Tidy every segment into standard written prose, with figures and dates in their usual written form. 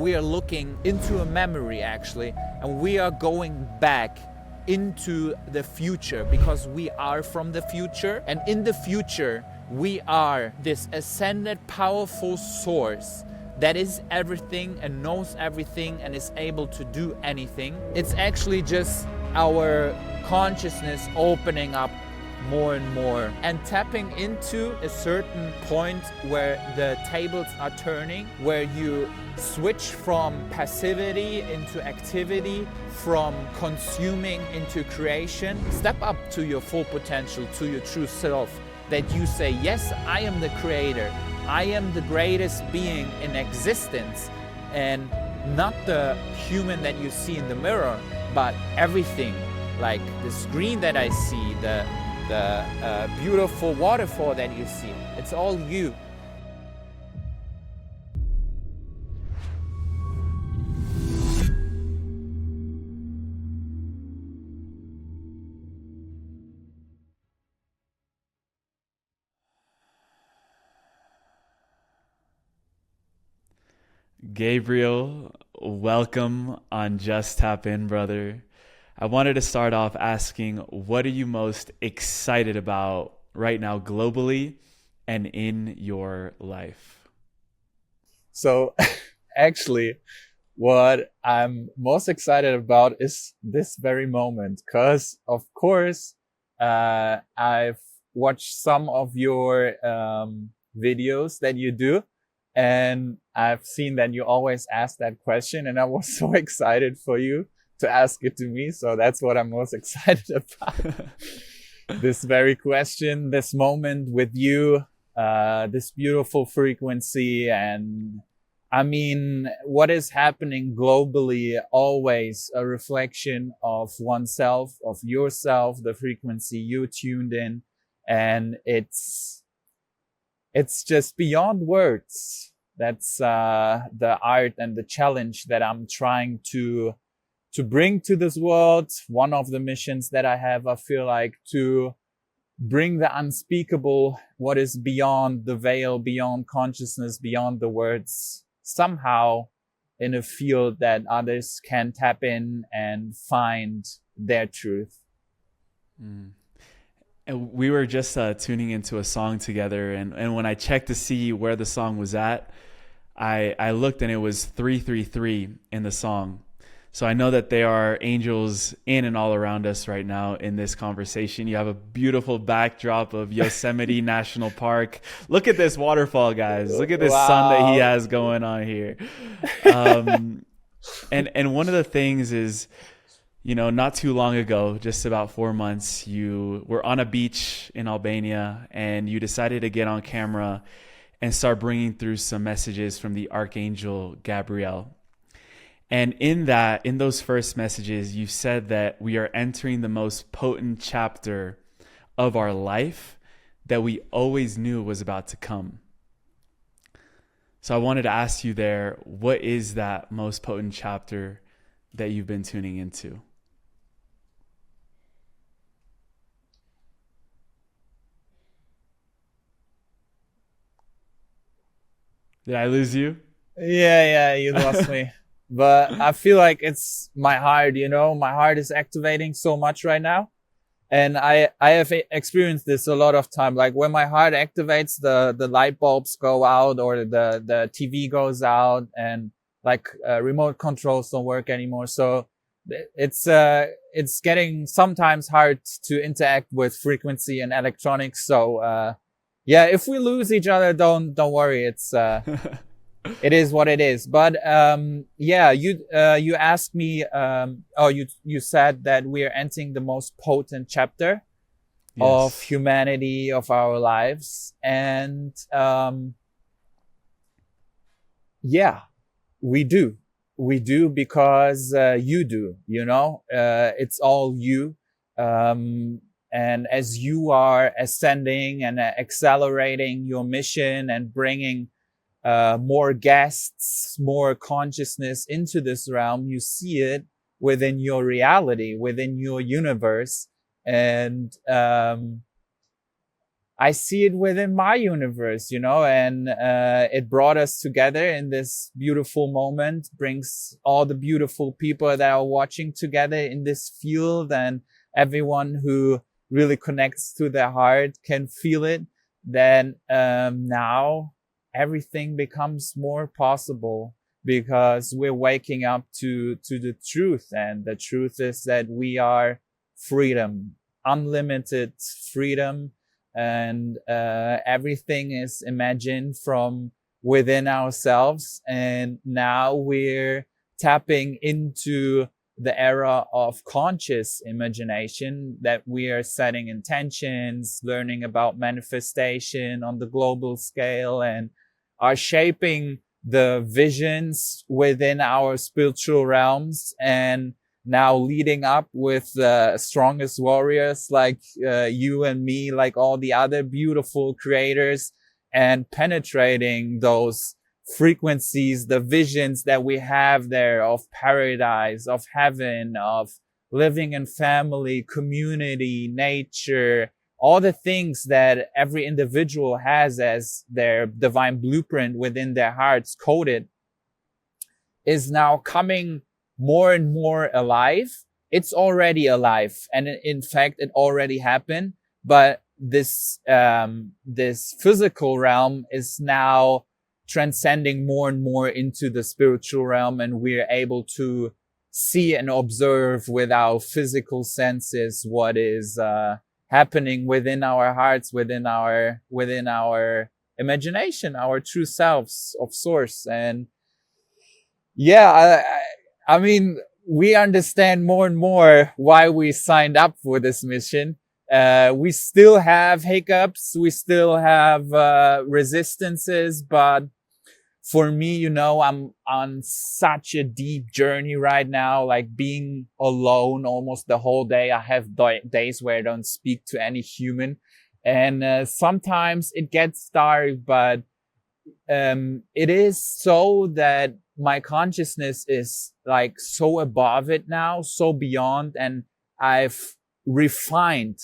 we are looking into a memory actually, and we are going back into the future because we are from the future, and in the future we are this ascended powerful source that is everything and knows everything and is able to do anything. It's actually just our consciousness opening up more and more and tapping into a certain point where the tables are turning, where you switch from passivity into activity, from consuming into creation. Step up to your full potential, to your true self, that you say, yes, I am the creator, I am the greatest being in existence, and not the human that you see in the mirror, but everything, like the screen that I see, the beautiful waterfall that you see. It's all you. Gabriel, welcome on Just Tap In, brother. I wanted to start off asking, what are you most excited about right now globally and in your life? So actually, what I'm most excited about is this very moment, because of course, I've watched some of your videos that you do, and I've seen that you always ask that question, and I was so excited for you to ask it to me. So that's what I'm most excited about. This very question, this moment with you, this beautiful frequency. And I mean, what is happening globally, always a reflection of oneself, of yourself, the frequency you tuned in. And it's just beyond words. That's the art and the challenge that I'm trying to bring to this world. One of the missions that I have, I feel like, to bring the unspeakable, what is beyond the veil, beyond consciousness, beyond the words, somehow in a field that others can tap in and find their truth. And we were just tuning into a song together, and when I checked to see where the song was at, I looked and it was 333 in the song. So I know that there are angels in and all around us right now in this conversation. You have a beautiful backdrop of Yosemite National Park. Look at this waterfall, guys. Look at this sun that he has going on here. And one of the things is, you know, not too long ago, just about 4 months, you were on a beach in Albania and you decided to get on camera and start bringing through some messages from the Archangel Gabriel. And in those first messages, you said that we are entering the most potent chapter of our life that we always knew was about to come. So I wanted to ask you there, what is that most potent chapter that you've been tuning into? Did I lose you? Yeah, you lost me. But I feel like it's my heart, you know, my heart is activating so much right now. And I have experienced this a lot of time. Like when my heart activates, the light bulbs go out, or the TV goes out, and like remote controls don't work anymore. So it's getting sometimes hard to interact with frequency and electronics. So yeah, if we lose each other, don't worry. It's it is what it is. But yeah, you asked me, you said that we are entering the most potent chapter of humanity, of our lives. And yeah, we do because you do, you know, it's all you. And as you are ascending and accelerating your mission and bringing more guests, more consciousness into this realm, you see it within your reality, within your universe. And I I see it within my universe, you know, and it brought us together in this beautiful moment, brings all the beautiful people that are watching together in this field, and everyone who really connects to their heart can feel it. Then now everything becomes more possible because we're waking up to the truth. And the truth is that we are freedom, unlimited freedom. And everything is imagined from within ourselves. And now we're tapping into the era of conscious imagination, that we are setting intentions, learning about manifestation on the global scale, and are shaping the visions within our spiritual realms, and now leading up with the strongest warriors like you and me, like all the other beautiful creators, and penetrating those frequencies, the visions that we have there of paradise, of heaven, of living in family, community, nature, all the things that every individual has as their divine blueprint within their hearts coded, is now coming more and more alive. It's already alive, and in fact it already happened, but this physical realm is now transcending more and more into the spiritual realm, and we're able to see and observe with our physical senses what is happening within our hearts, within our imagination, our true selves of source. And yeah, I mean, we understand more and more why we signed up for this mission. We still have hiccups, we still have resistances, but for me, you know, I'm on such a deep journey right now, like being alone almost the whole day. I have days where I don't speak to any human, and sometimes it gets dark, but it is so that my consciousness is like so above it now, so beyond, and I've refined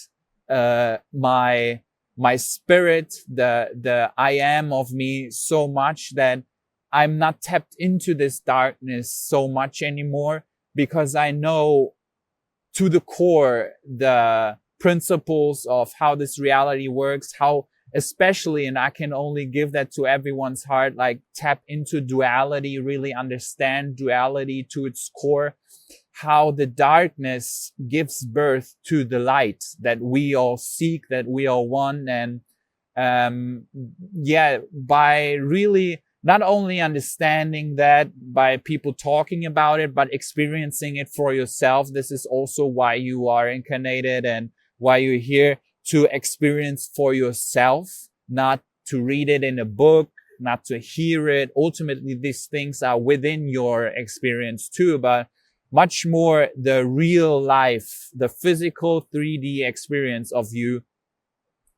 my spirit, the I am of me, so much that I'm not tapped into this darkness so much anymore, because I know to the core the principles of how this reality works, how especially, and I can only give that to everyone's heart, like tap into duality, really understand duality to its core, how the darkness gives birth to the light that we all seek, that we all want. And by really not only understanding that by people talking about it, but experiencing it for yourself. This is also why you are incarnated and why you're here, to experience for yourself, not to read it in a book, not to hear it. Ultimately, these things are within your experience too, but much more the real life, the physical 3D experience of you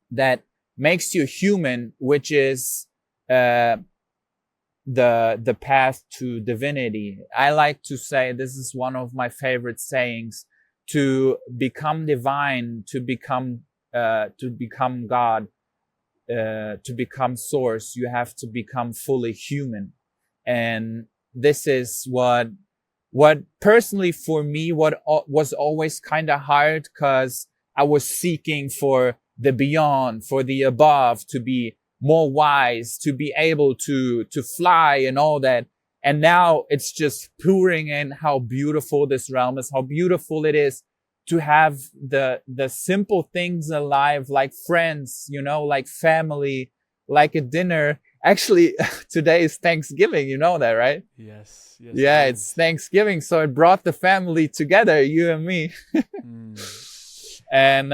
that makes you human, which is the path to divinity. I like to say, this is one of my favorite sayings, to become divine, to become God, to become source, you have to become fully human. And this is what personally for me, what was always kind of hard, because I was seeking for the beyond, for the above, to be more wise, to be able to fly and all that. And now it's just pouring in how beautiful this realm is, how beautiful it is to have the simple things alive, like friends, you know, like family, like a dinner. Actually, today is Thanksgiving, you know that, right? Yes. Yeah, it's Thanksgiving, so it brought the family together, you and me. And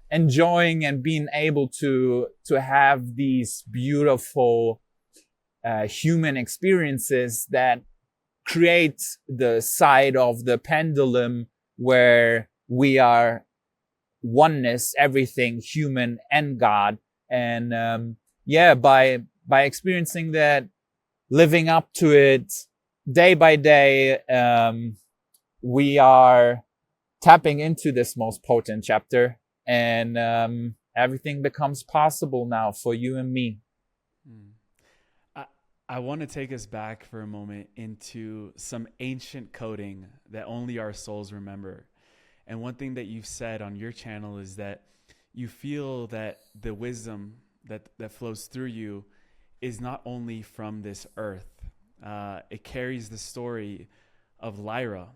enjoying and being able to have these beautiful human experiences that create the side of the pendulum where we are oneness, everything, human and God. And by experiencing that, living up to it day by day, we are tapping into this most potent chapter. And Everything becomes possible now for you and me. I want to take us back for a moment into some ancient coding that only our souls remember. And one thing that you've said on your channel is that you feel that the wisdom that flows through you is not only from this earth. It carries the story of Lyra.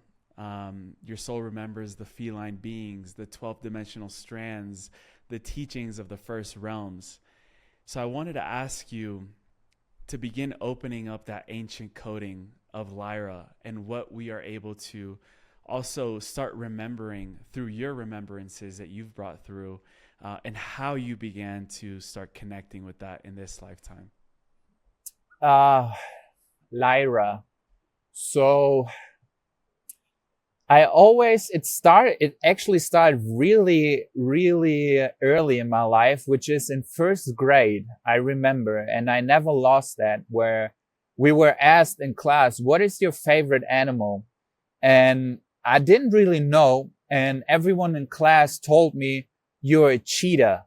Your soul remembers the feline beings, the 12th dimensional strands, the teachings of the first realms. So I wanted to ask you to begin opening up that ancient coding of Lyra and what we are able to also start remembering through your remembrances that you've brought through, and how you began to start connecting with that in this lifetime. Lyra. So it actually started really, really early in my life, which is in first grade, I remember, and I never lost that, where we were asked in class, what is your favorite animal? And I didn't really know, and everyone in class told me, you're a cheetah.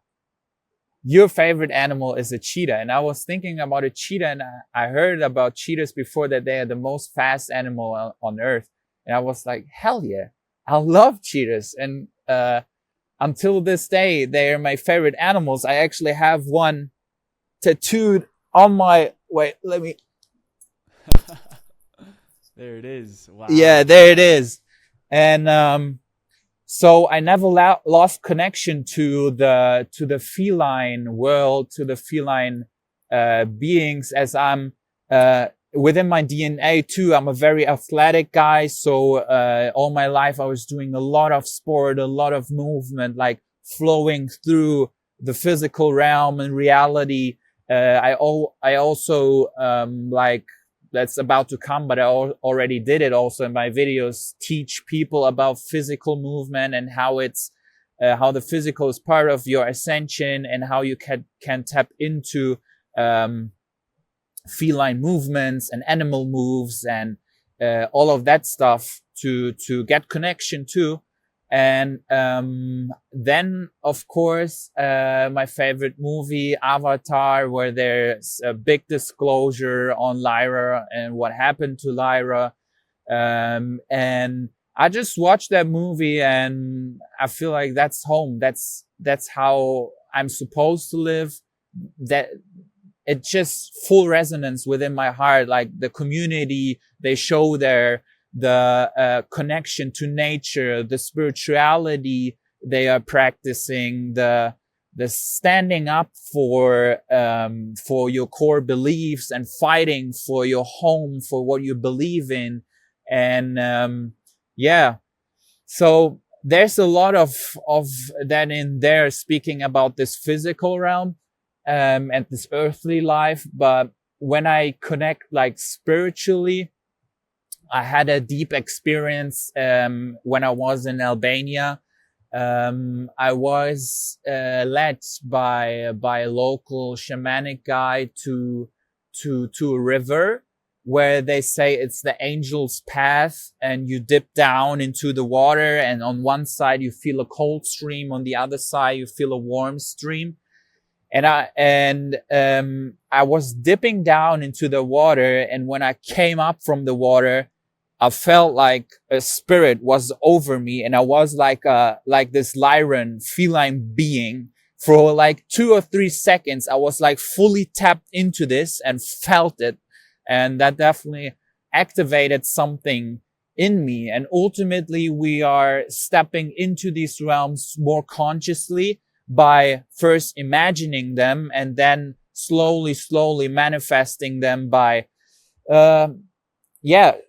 Your favorite animal is a cheetah. And I was thinking about a cheetah, and I heard about cheetahs before, that they are the most fast animal on earth. And I was like, hell yeah, I love cheetahs. And until this day, they are my favorite animals. I actually have one tattooed on my, wait, let me. There it is. Wow. Yeah, there it is. And so I never lost connection to the feline world, to the feline beings, as I'm within my DNA too. I'm a very athletic guy, so all my life I was doing a lot of sport, a lot of movement, like flowing through the physical realm and reality. I also like, that's about to come, but I already did it also in my videos, teach people about physical movement and how it's how the physical is part of your ascension, and how you can tap into feline movements and animal moves and all of that stuff to get connection to. And then, of course, my favorite movie, Avatar, where there's a big disclosure on Lyra and what happened to Lyra. And I just watched that movie, and I feel like that's home. That's how I'm supposed to live. That it's just full resonance within my heart. Like the community, they show the connection to nature, the spirituality they are practicing, the standing up for your core beliefs and fighting for your home, for what you believe in. And yeah, so there's a lot of that in there, speaking about this physical realm and this earthly life. But when I connect like spiritually, I had a deep experience when I was in Albania. I was led by a local shamanic guy to a river, where they say it's the angel's path, and you dip down into the water, and on one side you feel a cold stream, on the other side you feel a warm stream. And I was dipping down into the water, and when I came up from the water, I felt like a spirit was over me, and I was like this Lyran feline being. For like 2 or 3 seconds, I was like fully tapped into this and felt it. And that definitely activated something in me. And ultimately, we are stepping into these realms more consciously by first imagining them, and then slowly manifesting them by,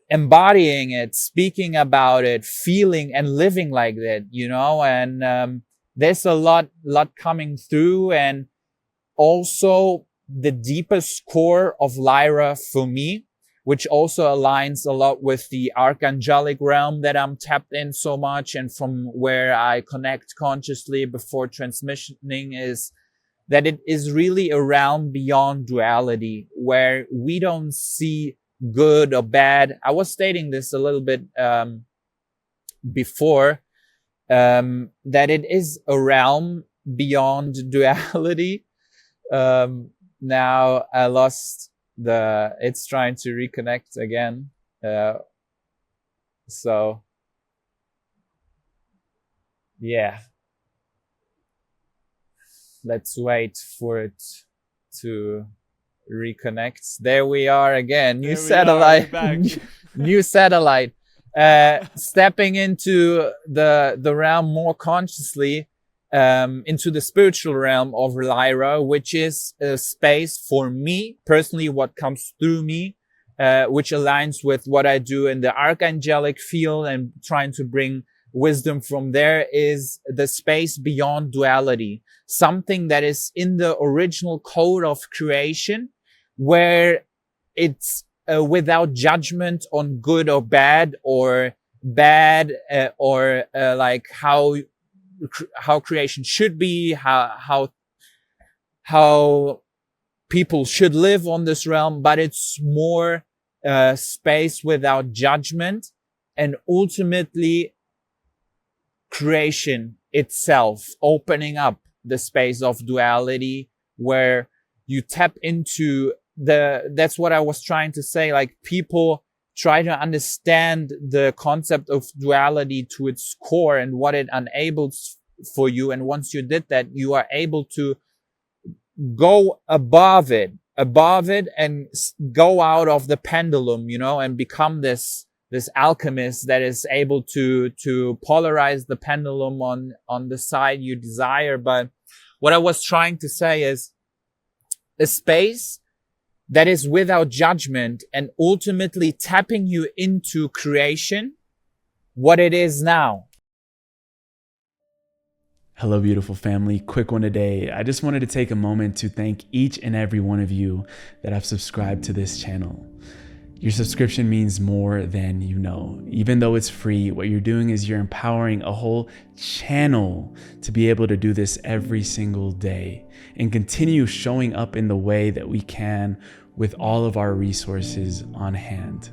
embodying it, speaking about it, feeling and living like that, you know. And there's a lot coming through. And also the deepest core of Lyra for me, which also aligns a lot with the archangelic realm that I'm tapped in so much, and from where I connect consciously before transmissioning, is that it is really a realm beyond duality, where we don't see good or bad. I was stating this a little bit before, that it is a realm beyond duality. Now I lost it's trying to reconnect again. So yeah, let's wait for it to reconnect. There we are again. New satellite. New satellite. Stepping into the realm more consciously, into the spiritual realm of Lyra, which is a space for me personally, what comes through me, which aligns with what I do in the archangelic field, and trying to bring wisdom from there, is the space beyond duality, something that is in the original code of creation, where it's without judgment on good or bad, or like how creation should be, how people should live on this realm, but it's more space without judgment, and ultimately creation itself opening up the space of duality, where you tap into that's what I was trying to say. Like, people try to understand the concept of duality to its core and what it enables for you. And once you did that, you are able to go above it and go out of the pendulum, and become this alchemist that is able to polarize the pendulum on the side you desire. But what I was trying to say is a space that is without judgment, and ultimately tapping you into creation, what it is now. Hello, beautiful family. Quick one today. I just wanted to take a moment to thank each and every one of you that have subscribed to this channel. Your subscription means more than you know. Even though it's free, what you're doing is you're empowering a whole channel to be able to do this every single day and continue showing up in the way that we can with all of our resources on hand.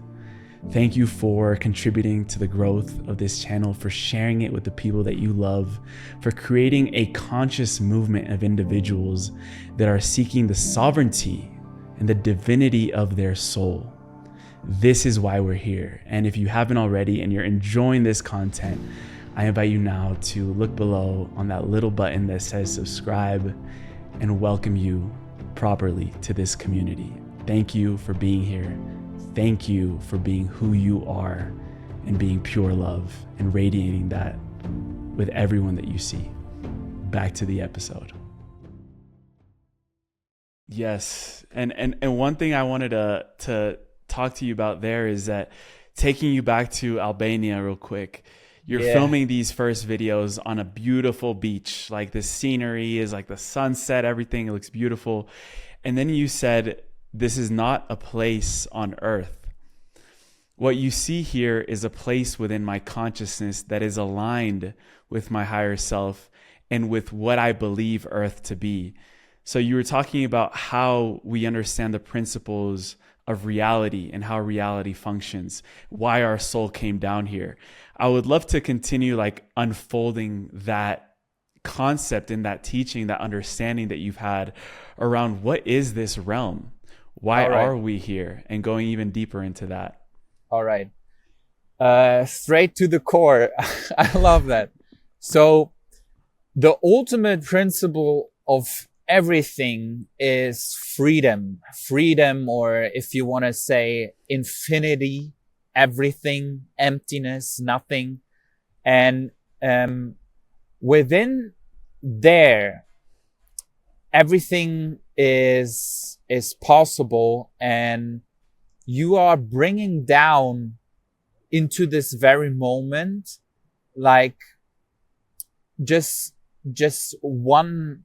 Thank you for contributing to the growth of this channel, for sharing it with the people that you love, for creating a conscious movement of individuals that are seeking the sovereignty and the divinity of their soul. This is why we're here. And if you haven't already and you're enjoying this content, I invite you now to look below on that little button that says subscribe, and welcome you properly to this community. Thank you for being here. Thank you for being who you are and being pure love and radiating that with everyone that you see. Back to the episode. Yes. And one thing I wanted to talk to you about there is that, taking you back to Albania real quick, you're filming these first videos on a beautiful beach. Like, the scenery is like the sunset, everything, it looks beautiful. And then you said, this is not a place on earth. What you see here is a place within my consciousness that is aligned with my higher self and with what I believe earth to be. So you were talking about how we understand the principles of reality and how reality functions, why our soul came down here. I would love to continue like unfolding that concept and that teaching, that understanding that you've had around what is this realm? Why are we here? And going even deeper into that. All right. Straight to the core. I love that. So the ultimate principle of everything is freedom, or if you want to say infinity, everything, emptiness, nothing. And within there, everything is possible, and you are bringing down into this very moment, like just one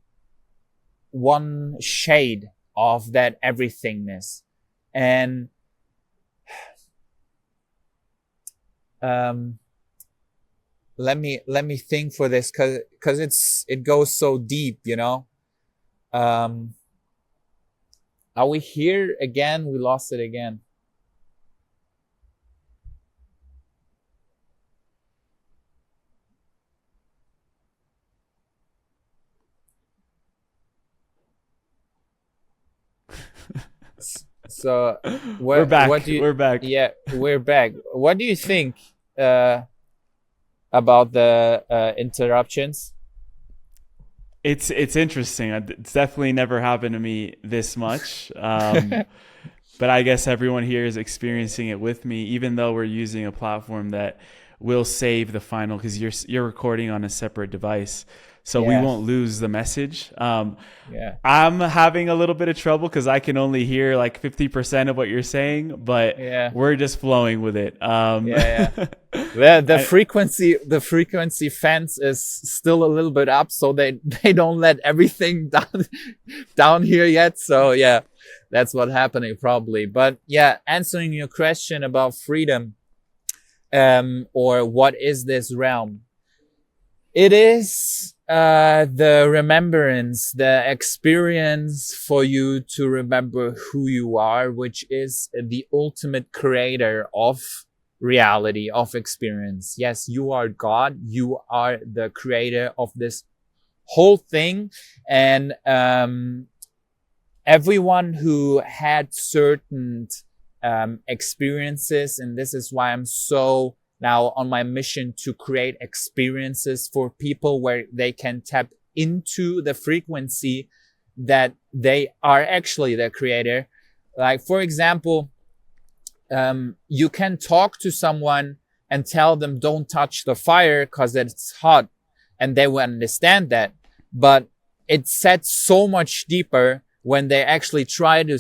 shade of that everythingness. And let me think for this, because it goes so deep, Are we here again? We lost it again. So We're back. what do you, We're back. yeah, we're back. What do you think about the interruptions? It's interesting. It's definitely never happened to me this much. But I guess everyone here is experiencing it with me, even though we're using a platform that will save the final, because you're recording on a separate device. So we won't lose the message. I'm having a little bit of trouble because I can only hear like 50% of what you're saying, but we're just flowing with it. The frequency fence is still a little bit up, so they don't let everything down here yet. So yeah, that's what's happening probably. But yeah, answering your question about freedom, or what is this realm? It is the remembrance, the experience for you to remember who you are, which is the ultimate creator of reality, of experience. Yes, you are God. You are the creator of this whole thing. And everyone who had certain experiences, and this is why I'm so now on my mission to create experiences for people where they can tap into the frequency that they are actually the creator. Like, for example, you can talk to someone and tell them don't touch the fire because it's hot, and they will understand that. But it sets so much deeper when they actually try to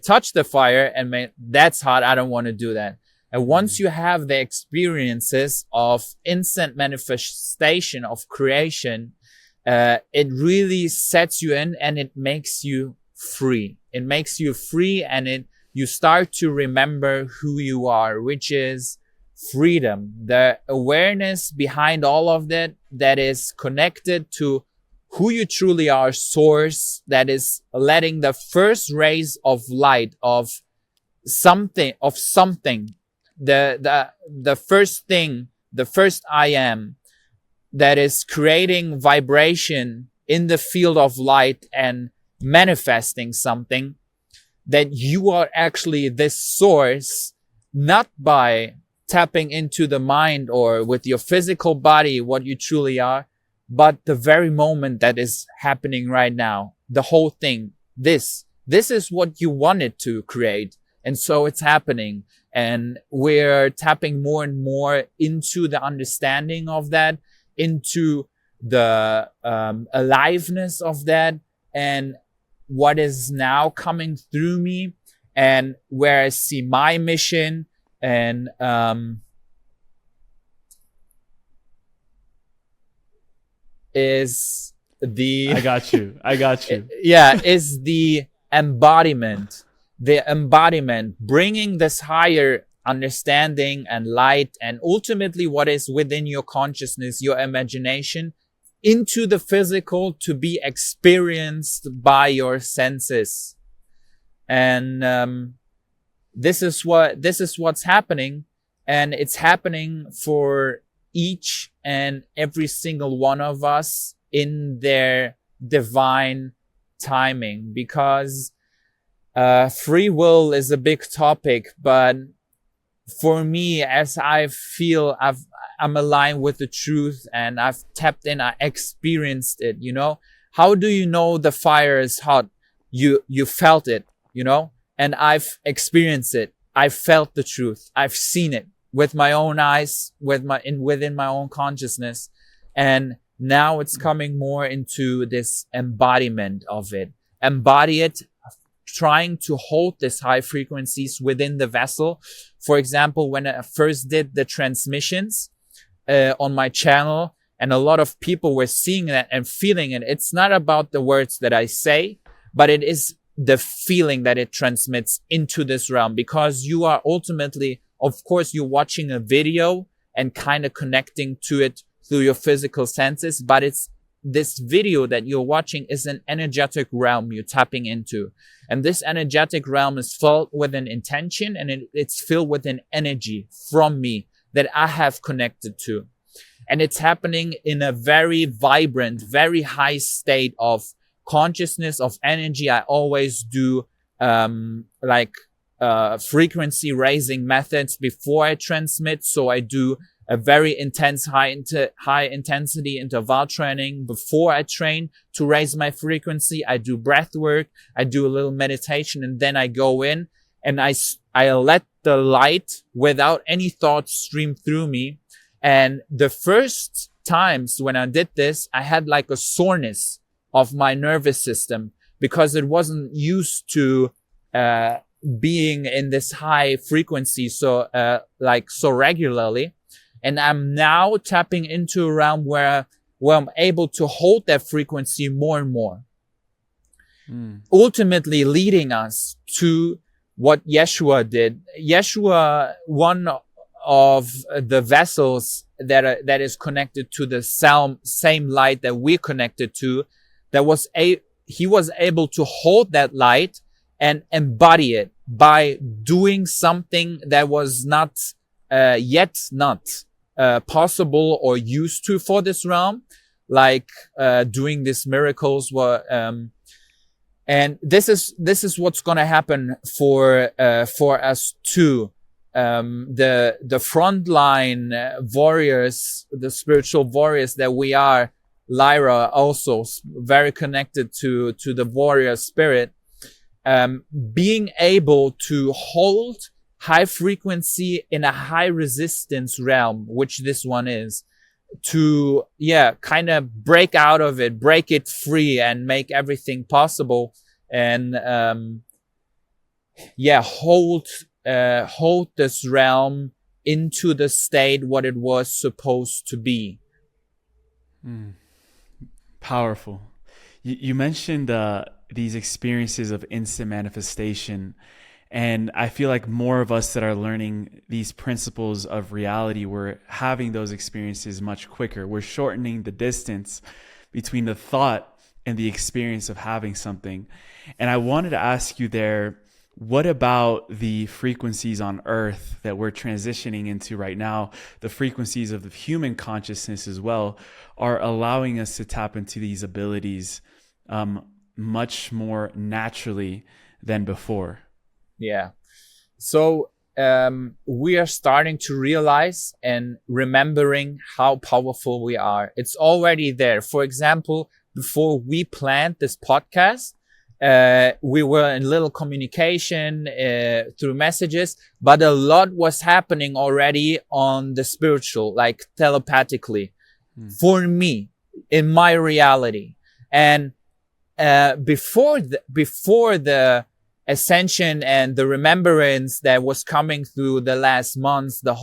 touch the fire and that's hot, I don't want to do that. And once you have the experiences of instant manifestation of creation, it really sets you in and it makes you free. It makes you free, and you start to remember who you are, which is freedom. The awareness behind all of that is connected to who you truly are, source, that is letting the first rays of light of something, the first thing, the first I am, that is creating vibration in the field of light and manifesting something, that you are actually this source, not by tapping into the mind or with your physical body, what you truly are, but the very moment that is happening right now, the whole thing, this is what you wanted to create. And so it's happening. And we're tapping more and more into the understanding of that, into the aliveness of that, and what is now coming through me, and where I see my mission, and is the I got you. is the embodiment. The embodiment, bringing this higher understanding and light, and ultimately what is within your consciousness, your imagination, into the physical to be experienced by your senses. And this is what's happening, and it's happening for each and every single one of us in their divine timing, because free will is a big topic, but for me, as I feel I'm aligned with the truth and I've tapped in, I experienced it, you know. How do you know the fire is hot? You felt it, you know, and I've experienced it. I've felt the truth. I've seen it with my own eyes, within my own consciousness. And now it's coming more into this embodiment of it. Embody it, trying to hold these high frequencies within the vessel. For example, when I first did the transmissions on my channel, and a lot of people were seeing that and feeling it. It's not about the words that I say, but it is the feeling that it transmits into this realm, because you are ultimately, of course, you're watching a video and kind of connecting to it through your physical senses, but it's this video that you're watching is an energetic realm you're tapping into. And this energetic realm is filled with an intention, and it's filled with an energy from me that I have connected to. And it's happening in a very vibrant, very high state of consciousness, of energy. I always do like frequency raising methods before I transmit. So I do a very intense high intensity interval training before I train to raise my frequency. I do breath work, I do a little meditation, and then I go in and I let the light without any thoughts stream through me. And the first times when I did this, I had like a soreness of my nervous system because it wasn't used to being in this high frequency so regularly. And I'm now tapping into a realm where I'm able to hold that frequency more and more. Ultimately leading us to what Yeshua did. Yeshua, one of the vessels that is connected to the same light that we're connected to, he was able to hold that light and embody it by doing something that was not yet not possible or used to for this realm, like doing these miracles. And this is what's going to happen for us too. The frontline warriors, the spiritual warriors that we are, Lyra also very connected to the warrior spirit, being able to hold high frequency in a high resistance realm, which this one is, to kind of break out of it, break it free, and make everything possible, and hold this realm into the state what it was supposed to be. Powerful. You mentioned these experiences of instant manifestation. And I feel like more of us that are learning these principles of reality, we're having those experiences much quicker. We're shortening the distance between the thought and the experience of having something. And I wanted to ask you there, what about the frequencies on Earth that we're transitioning into right now, the frequencies of the human consciousness as well, are allowing us to tap into these abilities much more naturally than before? Yeah. So we are starting to realize and remembering how powerful we are. It's already there. For example, before we planned this podcast, we were in little communication through messages, but a lot was happening already on the spiritual, like telepathically, for me, in my reality. And before the ascension and the remembrance that was coming through the last months, the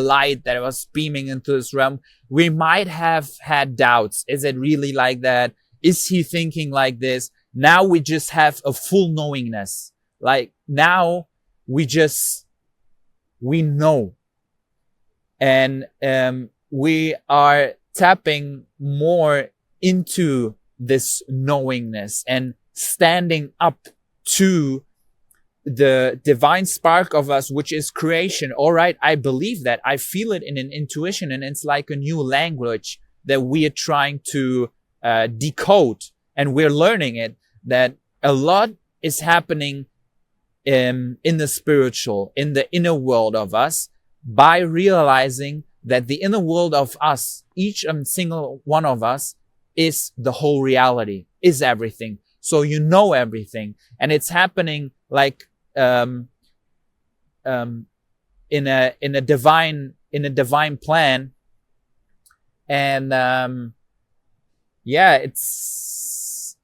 light that was beaming into this realm, we might have had doubts. Is it really like that? Is he thinking like this? Now we just have a full knowingness. Like now we know. And we are tapping more into this knowingness and standing up to the divine spark of us, which is creation. All right, I believe that. I feel it in an intuition, and it's like a new language that we are trying to decode, and we're learning it, that a lot is happening in the spiritual, in the inner world of us, by realizing that the inner world of us, each and single one of us, is the whole reality, is everything. So you know everything, and it's happening like in a divine plan, and it's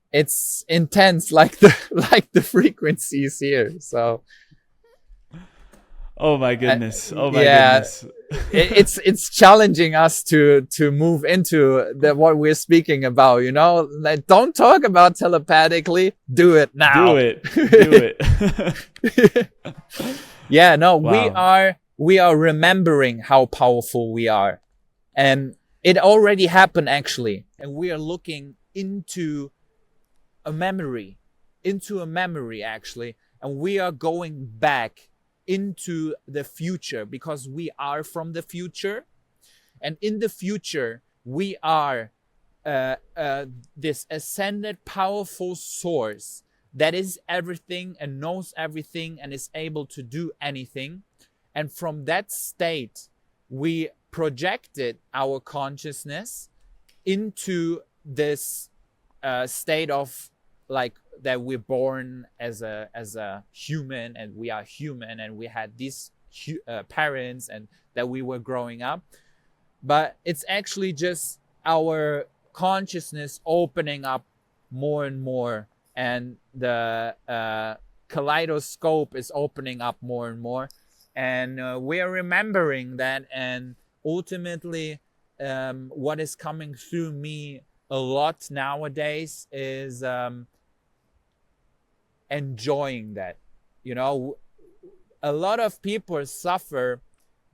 intense, like the frequencies here. So oh my goodness, goodness. it's challenging us to move into what we're speaking about, you know. Like, don't talk about telepathically, do it now. Do it. Yeah, no, Wow. we are remembering how powerful we are, and it already happened actually, and we are looking into a memory actually, and we are going back into the future because we are from the future, and in the future we are this ascended powerful source that is everything and knows everything and is able to do anything. And from that state, we projected our consciousness into this state of like that we're born as a human, and we are human, and we had these parents, and that we were growing up. But it's actually just our consciousness opening up more and more, and the kaleidoscope is opening up more and more, and we are remembering that. And ultimately, what is coming through me a lot nowadays is enjoying that. You know, a lot of people suffer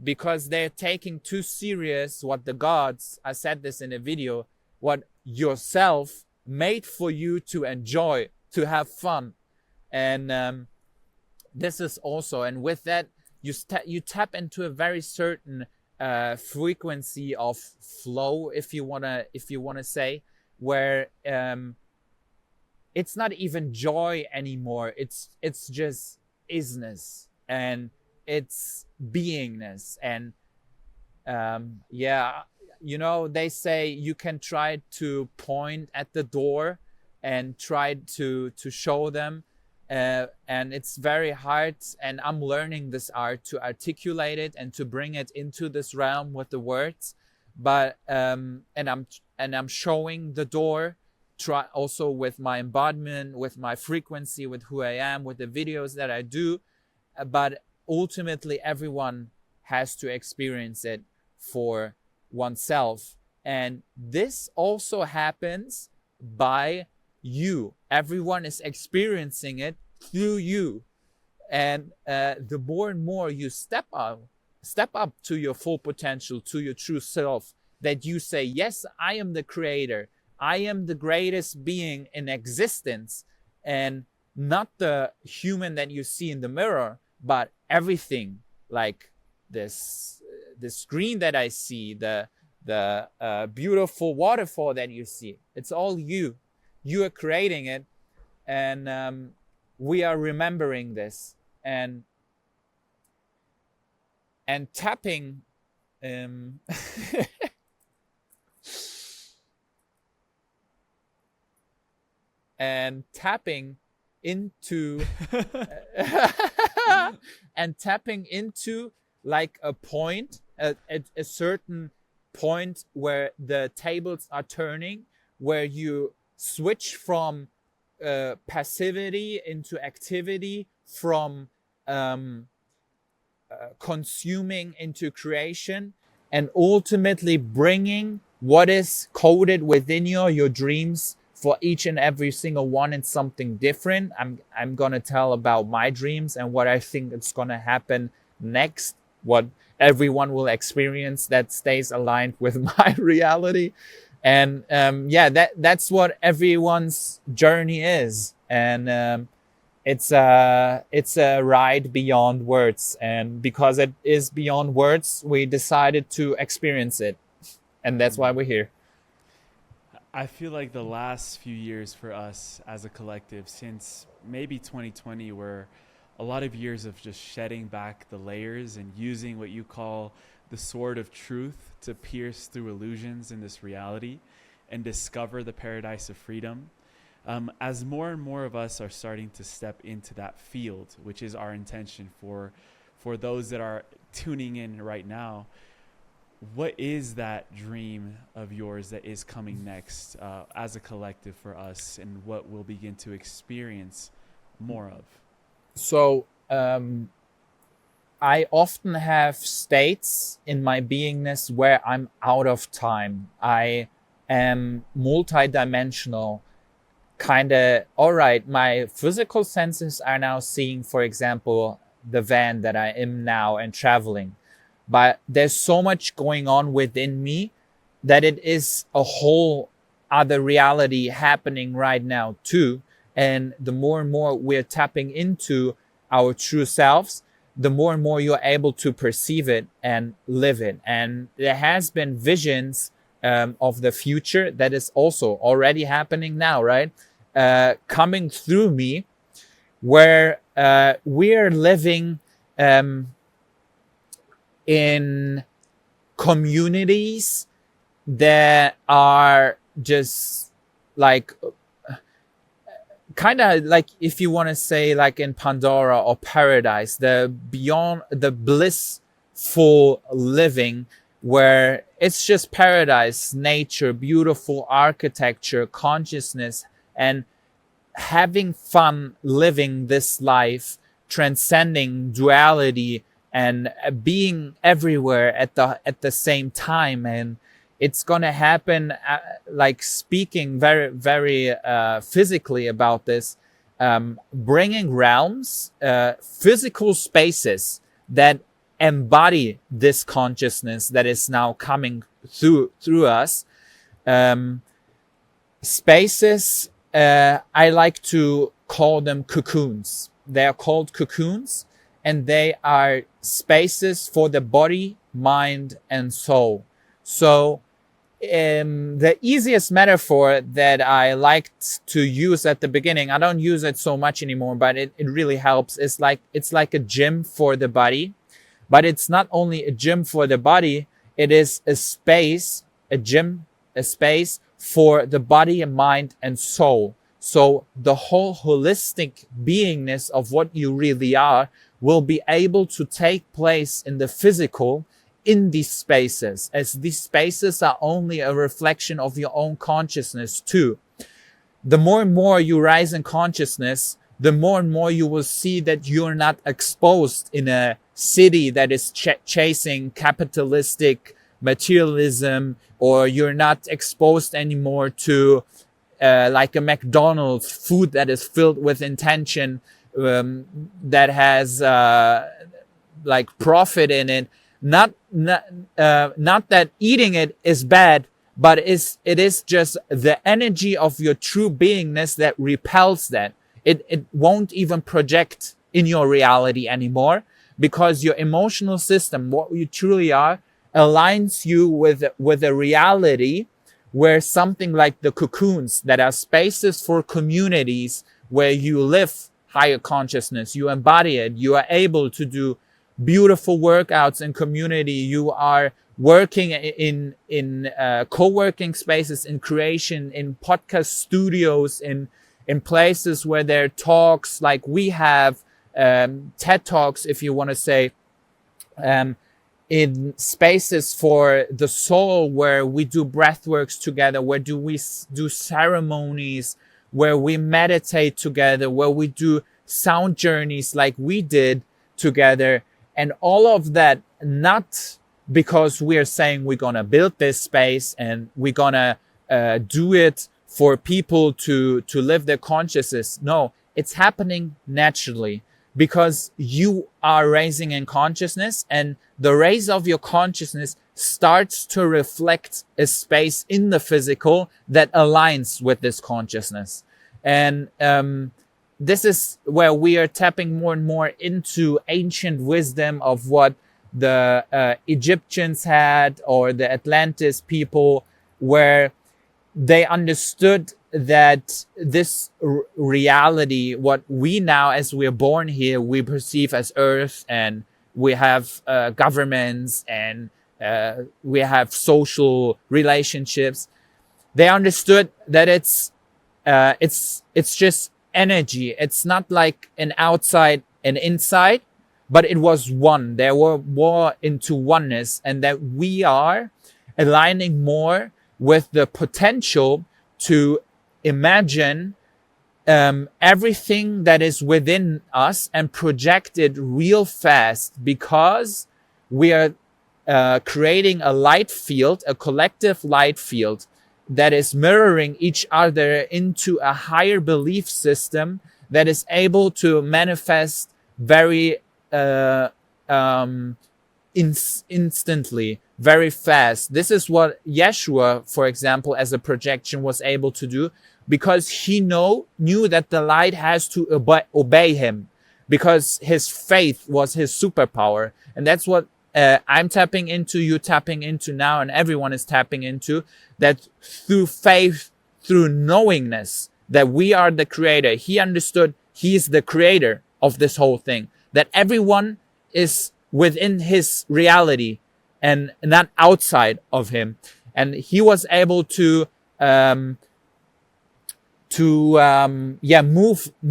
because they're taking too serious what the gods, I said this in a video, what yourself made for you to enjoy, to have fun. And this is also, and with that, you tap into a very certain frequency of flow, if you wanna say, where it's not even joy anymore. It's just isness, and it's beingness. And yeah, you know, they say you can try to point at the door and try to show them, and it's very hard, and I'm learning this art to articulate it and to bring it into this realm with the words. But and I'm showing the door, try also with my embodiment, with my frequency, with who I am, with the videos that I do. But ultimately, everyone has to experience it for oneself. And this also happens by you. Everyone is experiencing it through you. And the more and more you step up to your full potential, to your true self, that you say, yes, I am the creator. I am the greatest being in existence, and not the human that you see in the mirror, but everything, like the screen that I see, the beautiful waterfall that you see. It's all you. You are creating it, and we are remembering this, and tapping and tapping into and tapping into like a point, a certain point where the tables are turning, where you switch from passivity into activity, from consuming into creation, and ultimately bringing what is coded within your dreams. For each and every single one, it's something different. I'm gonna tell about my dreams and what I think is gonna happen next, what everyone will experience that stays aligned with my reality. And yeah, that's what everyone's journey is. And it's a ride beyond words. And because it is beyond words, we decided to experience it. And that's why we're here. I feel like the last few years for us as a collective, since maybe 2020, were a lot of years of just shedding back the layers and using what you call the sword of truth to pierce through illusions in this reality and discover the paradise of freedom. As more and more of us are starting to step into that field, which is our intention for those that are tuning in right now, what is that dream of yours that is coming next as a collective for us, and what we'll begin to experience more of? So I often have states in my beingness where I'm out of time. I am multidimensional. Kind of, all right, my physical senses are now seeing, for example, the van that I am now and traveling. But there's so much going on within me that it is a whole other reality happening right now too. And the more and more we're tapping into our true selves, the more and more you're able to perceive it and live it. And there has been visions of the future that is also already happening now, right? Coming through me. where we're living in communities that are just like kind of like, if you want to say, like in Pandora or paradise, the beyond the blissful living, where it's just paradise, nature, beautiful architecture, consciousness, and having fun living this life, transcending duality and being everywhere at the same time. And it's gonna happen, like speaking very physically about this, bringing realms, physical spaces that embody this consciousness that is now coming through us. Spaces, I like to call them cocoons. They are called cocoons, and they are spaces for the body, mind, and soul. So the easiest metaphor that I liked to use at the beginning, I don't use it so much anymore, but it really helps. It's like a gym for the body, but it's not only a gym for the body, it is a space, a gym, a space for the body and mind and soul. So the whole holistic beingness of what you really are will be able to take place in the physical, in these spaces, as these spaces are only a reflection of your own consciousness too. The more and more you rise in consciousness, the more and more you will see that you're not exposed in a city that is chasing capitalistic materialism, or you're not exposed anymore to like a McDonald's food that is filled with intention, that has like profit in it. Not that eating it is bad, but it is just the energy of your true beingness that repels that. It won't even project in your reality anymore, because your emotional system, what you truly are, aligns you with a reality where something like the cocoons, that are spaces for communities where you live higher consciousness, you embody it, you are able to do beautiful workouts in community, you are working in co-working spaces, in creation, in podcast studios, in places where there are talks like we have, TED Talks, if you want to say, in spaces for the soul, where we do breath works together, where we do ceremonies, where we meditate together, where we do sound journeys like we did together. And all of that, not because we're saying we're going to build this space and we're going to do it for people to live their consciousness. No, it's happening naturally because you are raising in consciousness, and the raise of your consciousness starts to reflect a space in the physical that aligns with this consciousness. And this is where we are tapping more and more into ancient wisdom of what the Egyptians had, or the Atlantis people, where they understood that this reality, what we now, as we're born here, we perceive as Earth, and we have governments, and we have social relationships. They understood that it's just energy. It's not like an outside and inside, but it was one. They were more into oneness, and that we are aligning more with the potential to imagine everything that is within us and project it real fast, because we are creating a light field, a collective light field that is mirroring each other into a higher belief system that is able to manifest very instantly, very fast. This is what Yeshua, for example, as a projection was able to do, because he knew that the light has to obey him, because his faith was his superpower. And that's what I'm tapping into, you tapping into now, and everyone is tapping into, that through faith, through knowingness that we are the creator. He understood he is the creator of this whole thing, that everyone is within his reality and not outside of him. And he was able to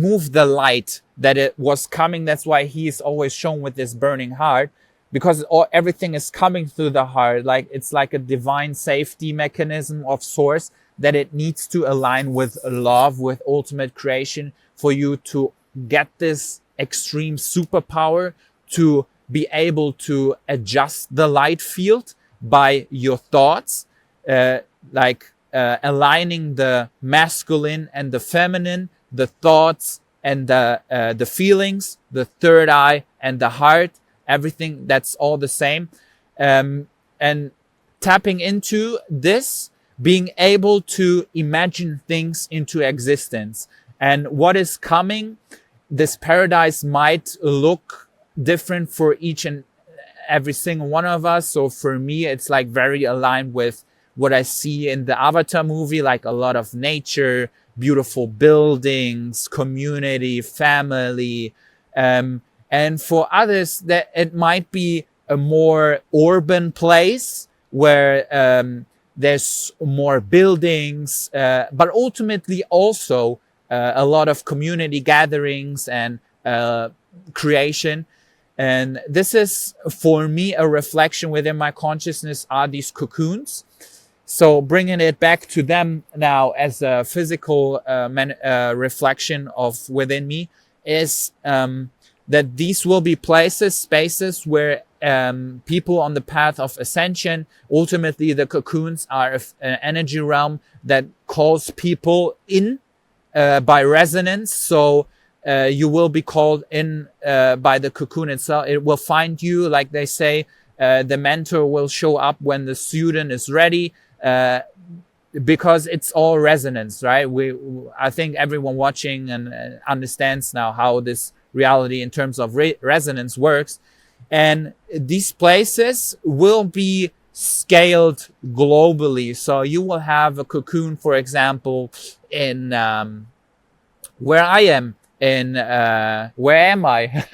move the light that it was coming. That's why he's always shown with this burning heart, because everything is coming through the heart. Like it's like a divine safety mechanism of source, that it needs to align with love, with ultimate creation, for you to get this extreme superpower to be able to adjust the light field by your thoughts, aligning the masculine and the feminine, the thoughts and the feelings, the third eye and the heart, everything that's all the same. And tapping into this, being able to imagine things into existence. And what is coming, this paradise might look different for each and every single one of us. So for me, it's like very aligned with what I see in the Avatar movie, like a lot of nature, beautiful buildings, community, family. And for others, that it might be a more urban place where there's more buildings, but ultimately also a lot of community gatherings and creation. And this is, for me, a reflection within my consciousness are these cocoons. So bringing it back to them now as a physical reflection of within me is that these will be places, spaces where people on the path of ascension, ultimately the cocoons are an energy realm that calls people in by resonance. So you will be called in by the cocoon itself. It will find you, like they say, the mentor will show up when the student is ready, because it's all resonance, right? I think everyone watching and understands now how this reality in terms of resonance works. And these places will be scaled globally. So you will have a cocoon, for example, in where I am. Where am I?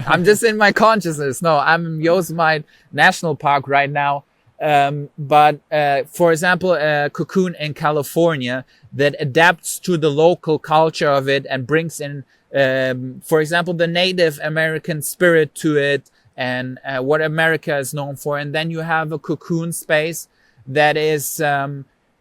I'm just in my consciousness. No, I'm in Yosemite National Park right now. But for example, a cocoon in California that adapts to the local culture of it and brings in, for example, the Native American spirit to it and what America is known for. And then you have a cocoon space that is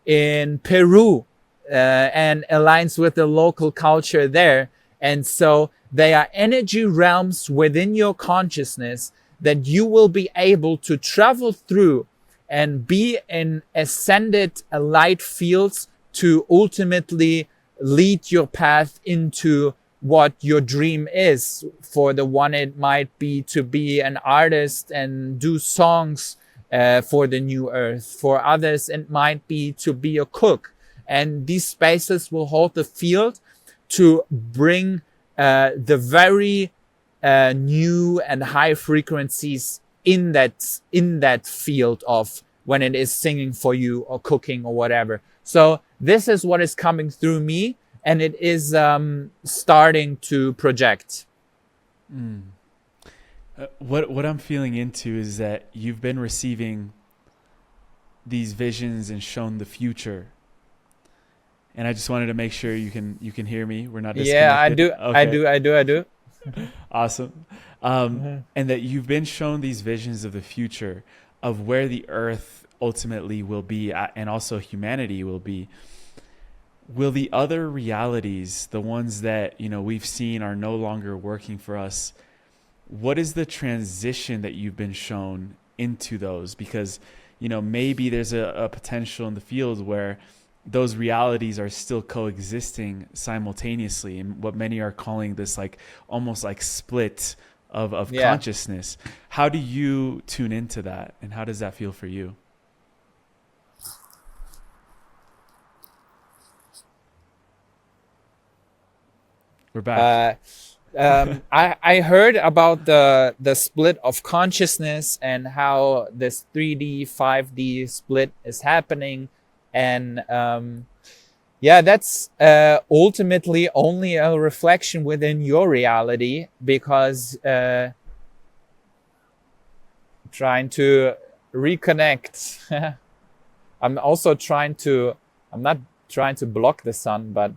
in Peru and aligns with the local culture there. And so they are energy realms within your consciousness that you will be able to travel through and be in ascended light fields to ultimately lead your path into what your dream is. For the one, it might be to be an artist and do songs for the new earth. For others, it might be to be a cook. And these spaces will hold the field to bring the very new and high frequencies in that field of when it is singing for you or cooking or whatever. So this is what is coming through me, and it is starting to project. What I'm feeling into is that you've been receiving these visions and shown the future. And I just wanted to make sure you can hear me. We're not disconnected. Yeah, I do. Okay. I do. Awesome. And that you've been shown these visions of the future of where the earth ultimately will be and also humanity will be. Will the other realities, the ones that, we've seen are no longer working for us, what is the transition that you've been shown into those? Because, maybe there's a potential in the field where those realities are still coexisting simultaneously, and what many are calling this almost like split of consciousness. How do you tune into that, and how does that feel for you? We're back. I heard about the split of consciousness and how this 3D, 5D split is happening. And Yeah, that's ultimately only a reflection within your reality, because trying to reconnect. I'm also trying to, I'm not trying to block the sun, but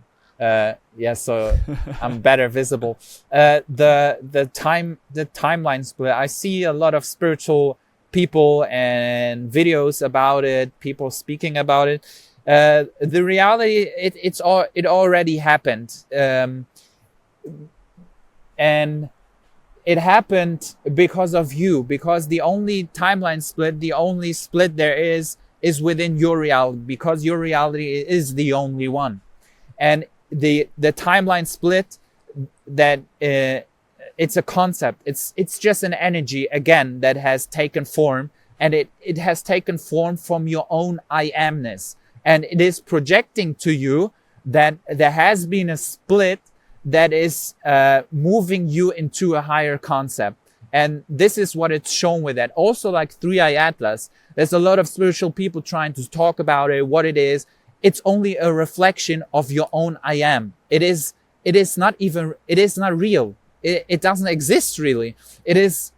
yeah, so I'm better visible. The timeline split. I see a lot of spiritual people and videos about it, people speaking about it. The reality, it already happened, and it happened because of you, because the only timeline split, the only split there is within your reality, because your reality is the only one. And the timeline split, that it's a concept, it's just an energy again that has taken form, and it has taken form from your own I amness, and it is projecting to you that there has been a split that is moving you into a higher concept. And this is what it's shown with that. Also, like 3i Atlas, there's a lot of spiritual people trying to talk about it, what it is. It's only a reflection of your own I am. It is not real. It doesn't exist really. It is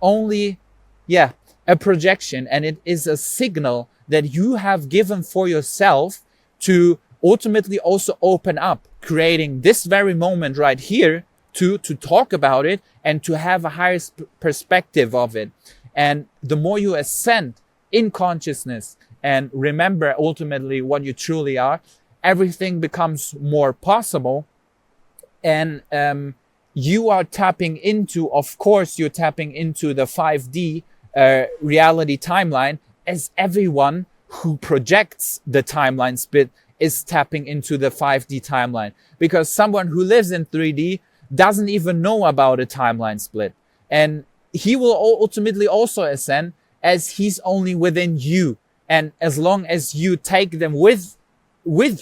only, yeah, a projection, and it is a signal that you have given for yourself to ultimately also open up, creating this very moment right here to talk about it and to have a higher perspective of it. And the more you ascend in consciousness and remember ultimately what you truly are, everything becomes more possible. And you are tapping into, of course, you're tapping into the 5D reality timeline, as everyone who projects the timeline split is tapping into the 5D timeline, because someone who lives in 3D doesn't even know about a timeline split. And he will ultimately also ascend, as he's only within you. And as long as you take them with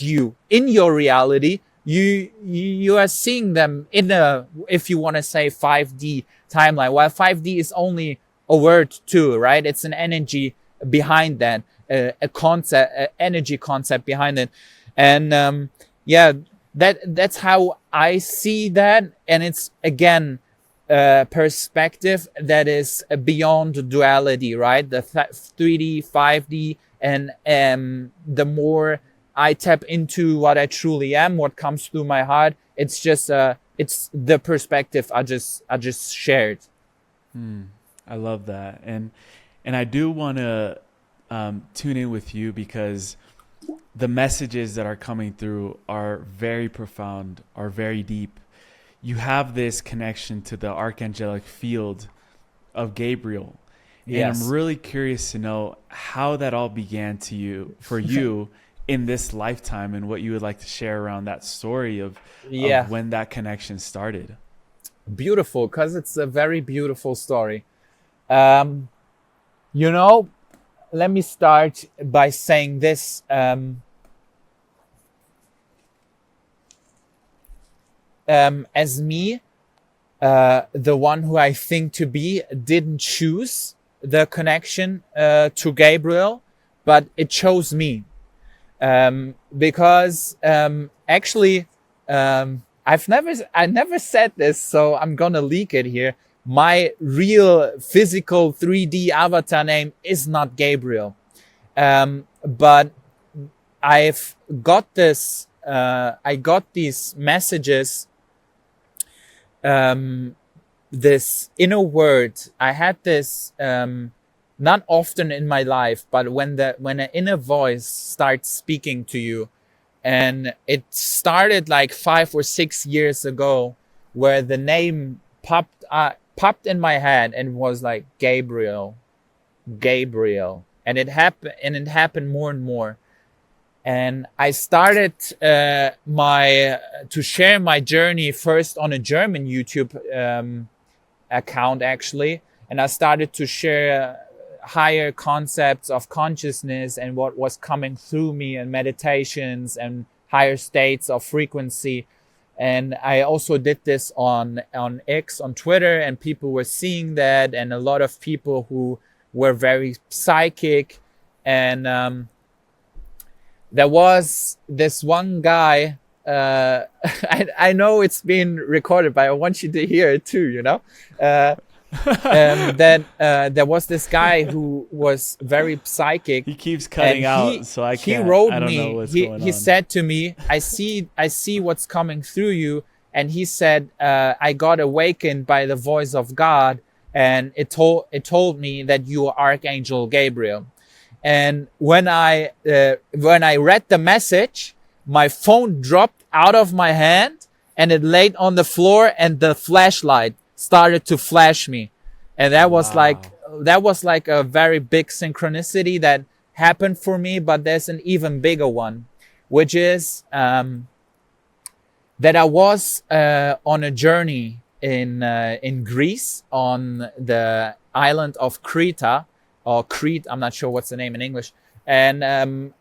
you in your reality, you are seeing them in a, if you want to say 5D timeline, while 5D is only a word too, right? It's an energy behind that, a concept, energy concept behind it. And yeah, that's how I see that. And it's again perspective that is beyond duality, right? The 3D, 5D, and the more I tap into what I truly am, what comes through my heart, it's just it's the perspective I just shared. I love that, and I do want to tune in with you, because the messages that are coming through are very profound, are very deep. You have this connection to the archangelic field of Gabriel. Yes. And I'm really curious to know how that all began to you, for you, in this lifetime, and what you would like to share around that story of when that connection started. Beautiful, because it's a very beautiful story. You know, let me start by saying this. As me, the one who I think to be, didn't choose the connection to Gabriel, but it chose me. Because actually, I never said this, so I'm gonna leak it here. My real physical 3D avatar name is not Gabriel, but I've got this. I got these messages. This inner word. I had this not often in my life, but when an inner voice starts speaking to you, and it started like 5 or 6 years ago, where the name popped in my head and was like Gabriel, and it happened more and more. And I started to share my journey first on a German YouTube account, actually, and I started to share higher concepts of consciousness and what was coming through me, and meditations and higher states of frequency. And I also did this on X, on Twitter, and people were seeing that, and a lot of people who were very psychic. And there was this one guy. I know it's been recorded, but I want you to hear it too. You know, that there was this guy who was very psychic. He keeps cutting out, so I can't. He wrote I don't me. know what's going on. He said to me, "I see what's coming through you." And he said, "I got awakened by the voice of God, and it told me that you are Archangel Gabriel." And when I read the message, my phone dropped out of my hand and it laid on the floor, and the flashlight started to flash me. And that was like a very big synchronicity that happened for me. But there's an even bigger one, which is that I was on a journey in Greece, on the island of Crete, or Crete, I'm not sure what's the name in English. And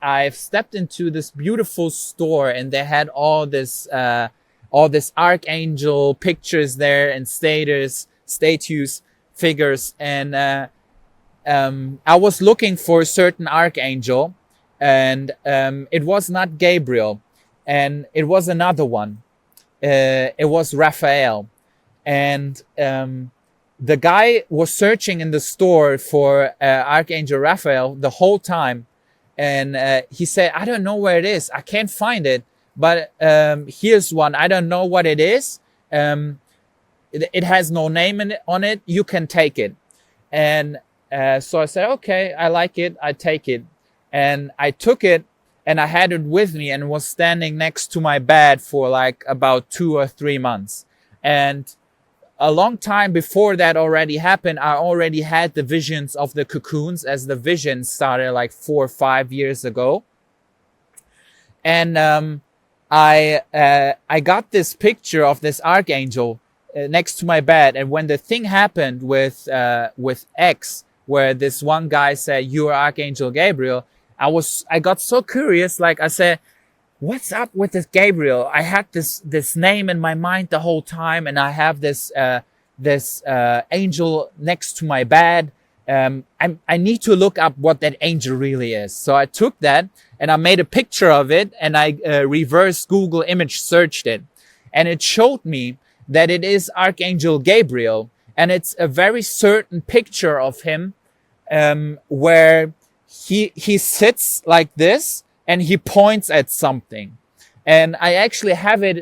I've stepped into this beautiful store, and they had all this archangel pictures there, and statues, figures. And I was looking for a certain archangel, and it was not Gabriel, and it was another one. It was Raphael. And the guy was searching in the store for Archangel Raphael the whole time. And he said, "I don't know where it is. I can't find it. But here's one. I don't know what it is. It has no name on it. You can take it." And so I said, "Okay, I like it. I take it." And I took it, and I had it with me, and was standing next to my bed for like about 2 or 3 months. And a long time before that already happened, I already had the visions of the cocoons, as the visions started like 4 or 5 years ago. And I got this picture of this archangel next to my bed. And when the thing happened with X, where this one guy said, "You are Archangel Gabriel," I got so curious. Like I said, "What's up with this Gabriel? I had this name in my mind the whole time, and I have this angel next to my bed. I need to look up what that angel really is." So I took that, and I made a picture of it, and I reverse Google image searched it, and it showed me that it is Archangel Gabriel, and it's a very certain picture of him, where he sits like this, and he points at something. And I actually have it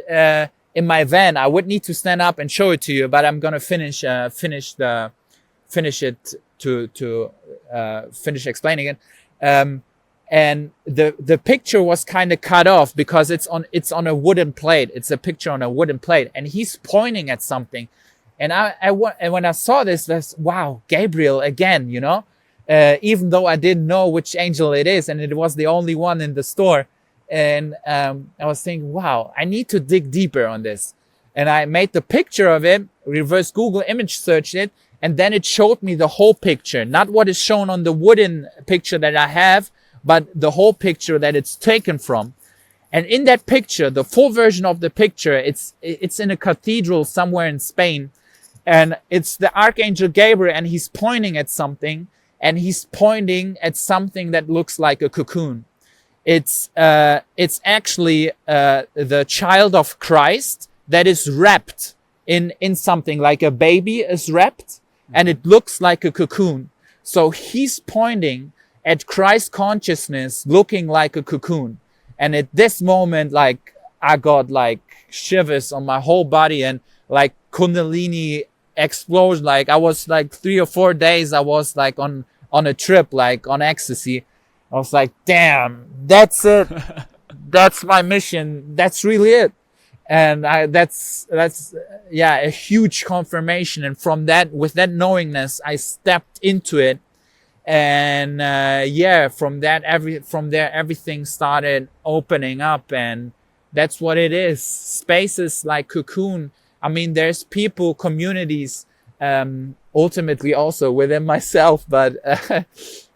in my van. I would need to stand up and show it to you, but I'm gonna finish explaining it. And the picture was kind of cut off because it's on a wooden plate. It's a picture on a wooden plate, and he's pointing at something. And and when I saw this, wow, Gabriel again, you know. Even though I didn't know which angel it is, and it was the only one in the store. And I was thinking, wow, I need to dig deeper on this. And I made the picture of it, reverse Google image searched it, and then it showed me the whole picture. Not what is shown on the wooden picture that I have, but the whole picture that it's taken from. And in that picture, the full version of the picture, it's in a cathedral somewhere in Spain. And it's the Archangel Gabriel, and he's pointing at something. And he's pointing at something that looks like a cocoon. It's actually the child of Christ that is wrapped in something, like a baby is wrapped, and it looks like a cocoon. So he's pointing at Christ consciousness looking like a cocoon. And at this moment, like, I got like shivers on my whole body, and like Kundalini explosion. Like, I was like 3 or 4 days, I was like on a trip, like on ecstasy. I was like, damn, that's it. That's my mission. That's really it. And that's a huge confirmation. And from that, with that knowingness, I stepped into it. And from there, everything started opening up. And that's what it is. Spaces like Cocoon. I mean, there's people, communities, ultimately also within myself, but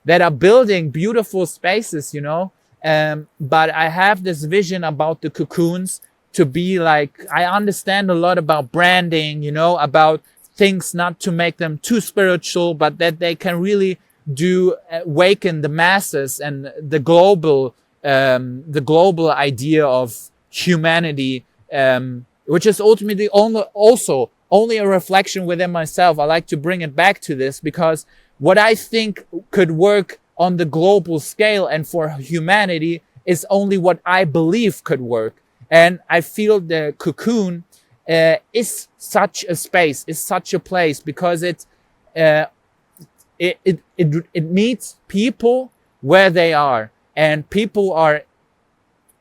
that are building beautiful spaces, you know. But I have this vision about the cocoons to be like, I understand a lot about branding, you know, about things not to make them too spiritual, but that they can really awaken the masses and the global the global idea of humanity, which is ultimately only a reflection within myself. I like to bring it back to this, because what I think could work on the global scale and for humanity is only what I believe could work. And I feel the Cocoon is such a space, is such a place, because it meets people where they are, and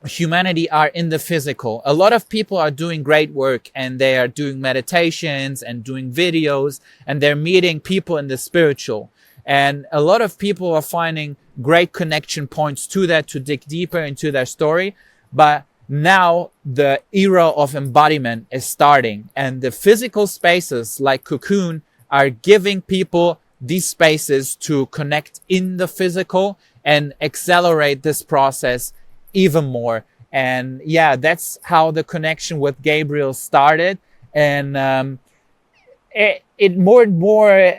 humanity are in the physical. A lot of people are doing great work, and they are doing meditations and doing videos, and they're meeting people in the spiritual. And a lot of people are finding great connection points to that, to dig deeper into their story. But now the era of embodiment is starting, and the physical spaces like Cocoon are giving people these spaces to connect in the physical and accelerate this process even more. And yeah, that's how the connection with Gabriel started. And it more and more,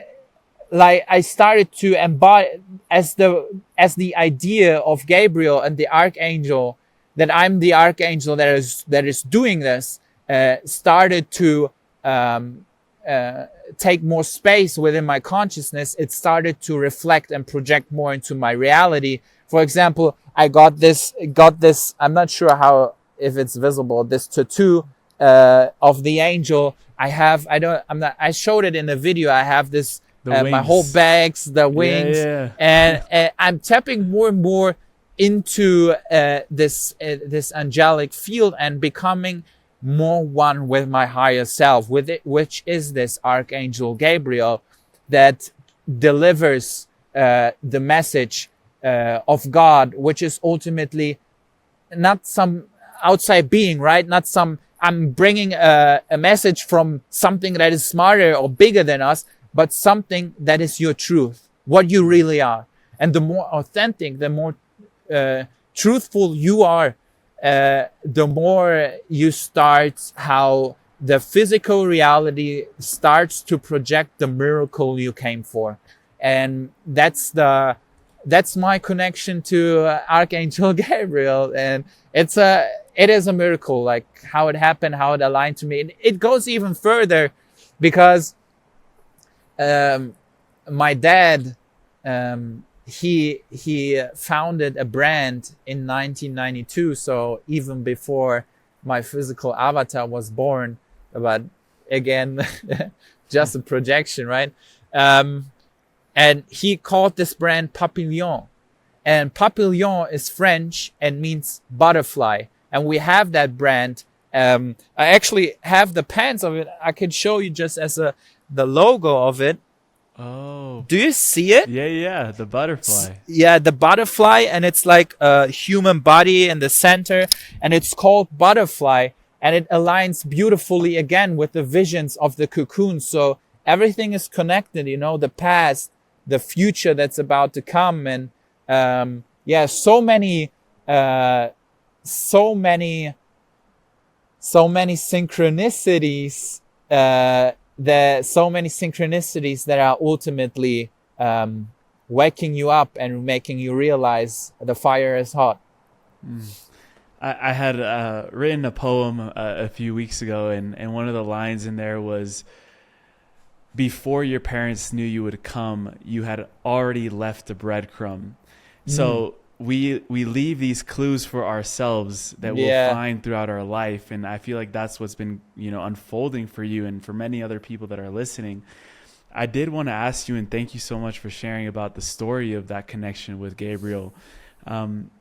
like, I started to embody as the idea of Gabriel and the Archangel, that I'm the Archangel that is doing this, started to take more space within my consciousness. It started to reflect and project more into my reality. For example, I got this, I'm not sure if it's visible, this tattoo of the angel. I showed it in a video. I have this, my whole bags, the wings, and I'm tapping more and more into this angelic field and becoming more one with my higher self, with it, which is this Archangel Gabriel that delivers the message of God, which is ultimately not some outside being, right? Not some, I'm bringing a message from something that is smarter or bigger than us, but something that is your truth, what you really are. And the more authentic, the more truthful you are, the more you start, how the physical reality starts to project the miracle you came for. And that's my connection to Archangel Gabriel. And it is a miracle, like how it happened, how it aligned to me. And it goes even further, because my dad, he founded a brand in 1992, so even before my physical avatar was born. But again, just a projection, right? And he called this brand Papillon, and Papillon is French and means butterfly. And we have that brand. I actually have the pants of it. I can show you just as the logo of it. Oh. Do you see it? Yeah, the butterfly. Yeah, the butterfly, and it's like a human body in the center, and it's called Butterfly, and it aligns beautifully again with the visions of the Cocoon. So everything is connected, the past, the future that's about to come, and so many synchronicities. So many synchronicities that are ultimately waking you up and making you realize the fire is hot. I had written a poem a few weeks ago, and one of the lines in there was, before your parents knew you would come, you had already left a breadcrumb. So we leave these clues for ourselves that we'll find throughout our life. And I feel like that's what's been, unfolding for you and for many other people that are listening. I did want to ask you, and thank you so much for sharing about the story of that connection with Gabriel, and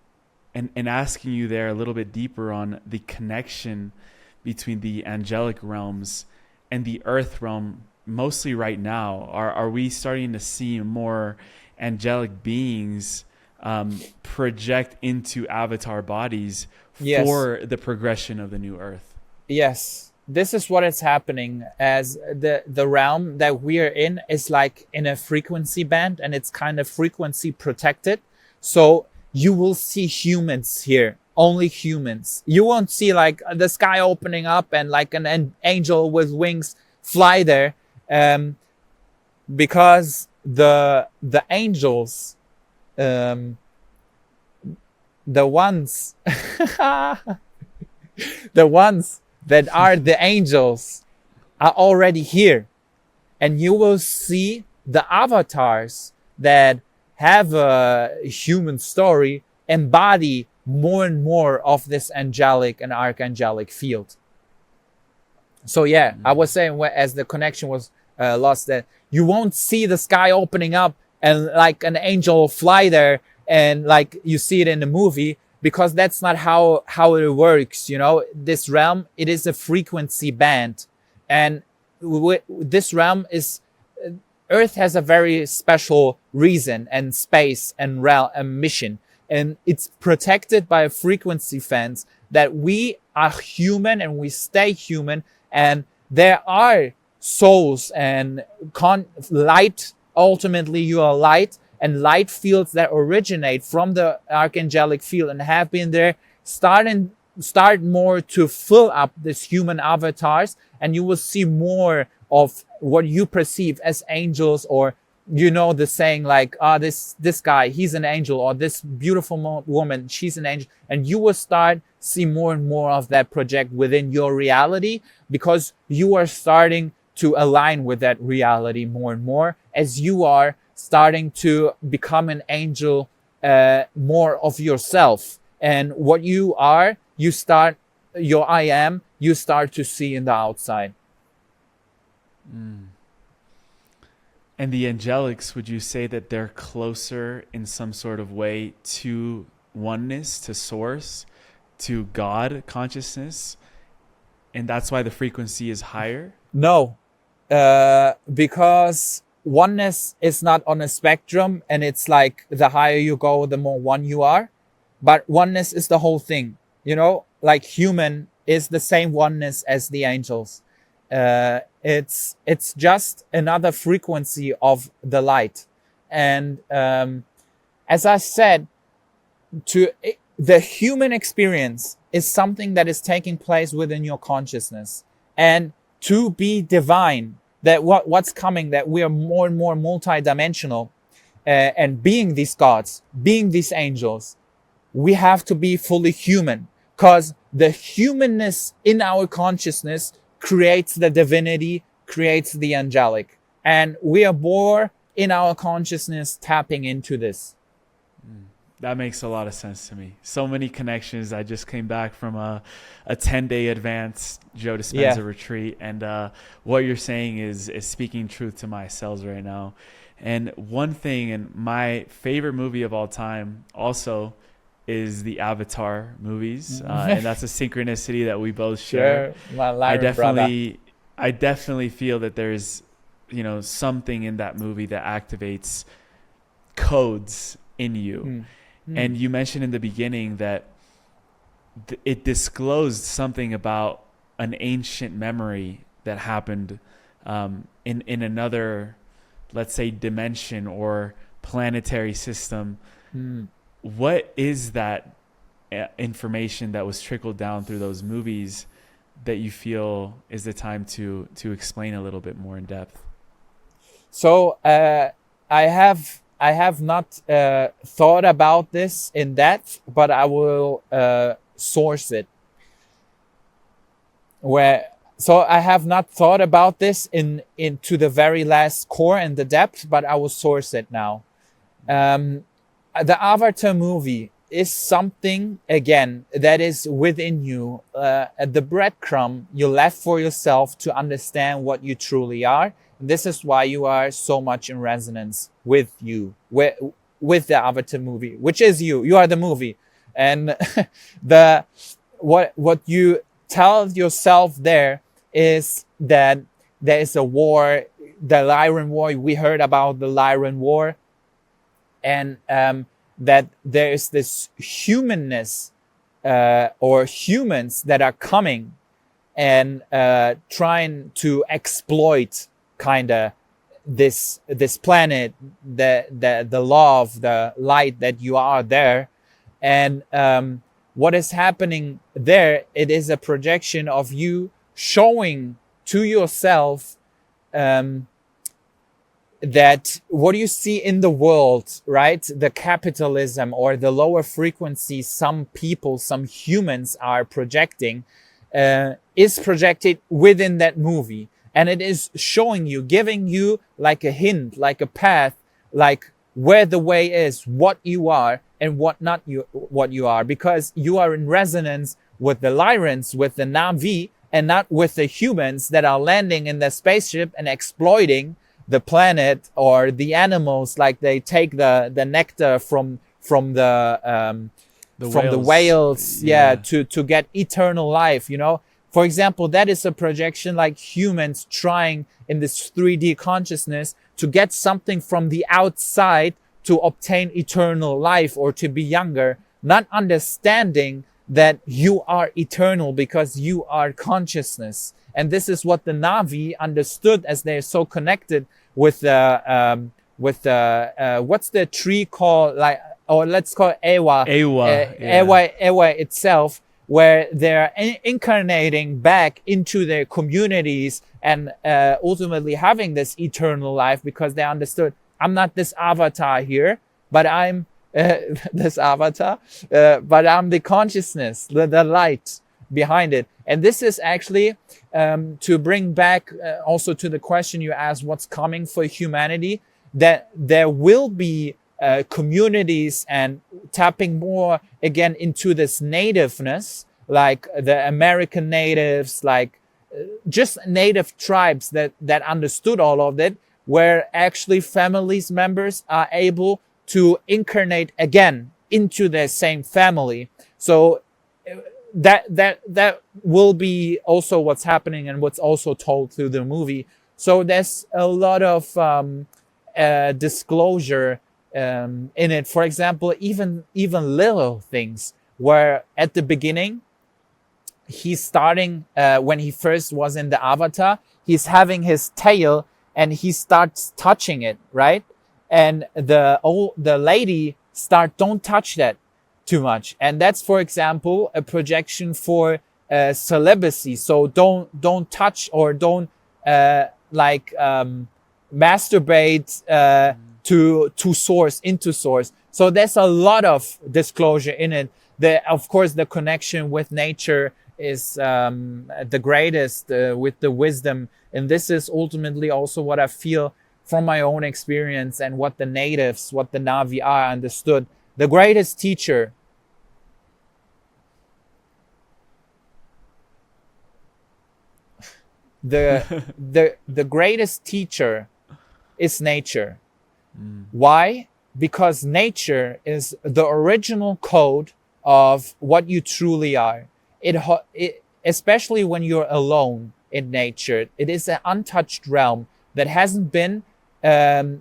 asking you there a little bit deeper on the connection between the angelic realms and the earth realm. Mostly right now, are we starting to see more angelic beings project into avatar bodies for the progression of the new earth? Yes, this is what is happening, as the realm that we are in is like in a frequency band, and it's kind of frequency protected. So you will see humans here, only humans. You won't see like the sky opening up and like an angel with wings fly there, because the angels, the ones the ones that are the angels are already here, and you will see the avatars that have a human story embody more and more of this angelic and archangelic field. So yeah, I was saying, as the connection was lost, that you won't see the sky opening up and like an angel fly there and like you see it in the movie, because that's not how it works. You know, this realm, it is a frequency band, and this realm is, Earth has a very special reason and space and realm and mission, and it's protected by a frequency fence that we are human and we stay human, and there are souls and light. Ultimately, you are light, and light fields that originate from the archangelic field and have been there start more to fill up this human avatars, and you will see more of what you perceive as angels, or you know, the saying like, this guy, he's an angel, or this beautiful woman, she's an angel, and you will start see more and more of that project within your reality, because you are starting to align with that reality more and more, as you are starting to become an angel, more of yourself, and what you are, you start your I am, you start to see in the outside. And the angelics, would you say that they're closer in some sort of way to oneness, to source, to God consciousness, and that's why the frequency is higher? No, because oneness is not on a spectrum, and it's like the higher you go, the more one you are. But oneness is the whole thing, you know, like human is the same oneness as the angels. It's just another frequency of the light. And as I said, the human experience is something that is taking place within your consciousness. And to be divine, that what's coming, that we are more and more multidimensional, and being these gods, being these angels, we have to be fully human, because the humanness in our consciousness creates the divinity, creates the angelic. And we are born in our consciousness tapping into this. That makes a lot of sense to me. So many connections. I just came back from a 10-day advanced Joe Dispenza retreat, and what you're saying is speaking truth to my cells right now. And one thing, and my favorite movie of all time also is the Avatar movies, and that's a synchronicity that we both share. Sure, my Lyran I definitely feel that there's, you know, something in that movie that activates codes in you. And you mentioned in the beginning that it disclosed something about an ancient memory that happened in another, let's say, dimension or planetary system. What is that information that was trickled down through those movies that you feel is the time to explain a little bit more in depth? So I have not thought about this in depth, but I will source it. So I have not thought about this into the very last core and the depth, but I will source it now. The Avatar movie is something, again, that is within you, the breadcrumb you left for yourself to understand what you truly are. This is why you are so much in resonance with you, with the Avatar movie, which is you. You are the movie. And what you tell yourself there is that there is a war, the Lyran war. We heard about the Lyran war. And that there is this humanness, or humans that are coming and trying to exploit kind of this planet, the love, the light that you are there. And what is happening there, it is a projection of you showing to yourself that what you see in the world, right? The capitalism or the lower frequency some people, some humans are projecting, is projected within that movie. And it is showing you, giving you like a hint, like a path, like where the way is, what you are and what you are, because you are in resonance with the Lyrans, with the Navi, and not with the humans that are landing in the spaceship and exploiting the planet or the animals, like they take the nectar from the whales, to get eternal life, you know. For example, that is a projection, like humans trying in this 3D consciousness to get something from the outside to obtain eternal life or to be younger, not understanding that you are eternal because you are consciousness. And this is what the Navi understood, as they're so connected with the what's the tree called, like, or let's call it Ewa. Ewa itself, where they're incarnating back into their communities and ultimately having this eternal life, because they understood, I'm not this avatar here, but I'm this avatar, but I'm the consciousness, the light behind it. And this is actually to bring back also to the question you asked, what's coming for humanity, that there will be communities and tapping more again into this nativeness, like the American natives, like just native tribes that understood all of that, where actually families members are able to incarnate again into their same family. So that will be also what's happening and what's also told through the movie. So there's a lot of disclosure in it. For example, even little things where at the beginning he's starting when he first was in the avatar, he's having his tail and he starts touching it, right? And the lady don't touch that too much. And that's, for example, a projection for celibacy. So don't touch or don't masturbate to source, into source. So there's a lot of disclosure in it. Of course, the connection with nature is the greatest, with the wisdom. And this is ultimately also what I feel from my own experience and what the natives, what the Navi are understood. The greatest teacher the greatest teacher is nature. Why? Because nature is the original code of what you truly are. It especially when you're alone in nature, it is an untouched realm that hasn't been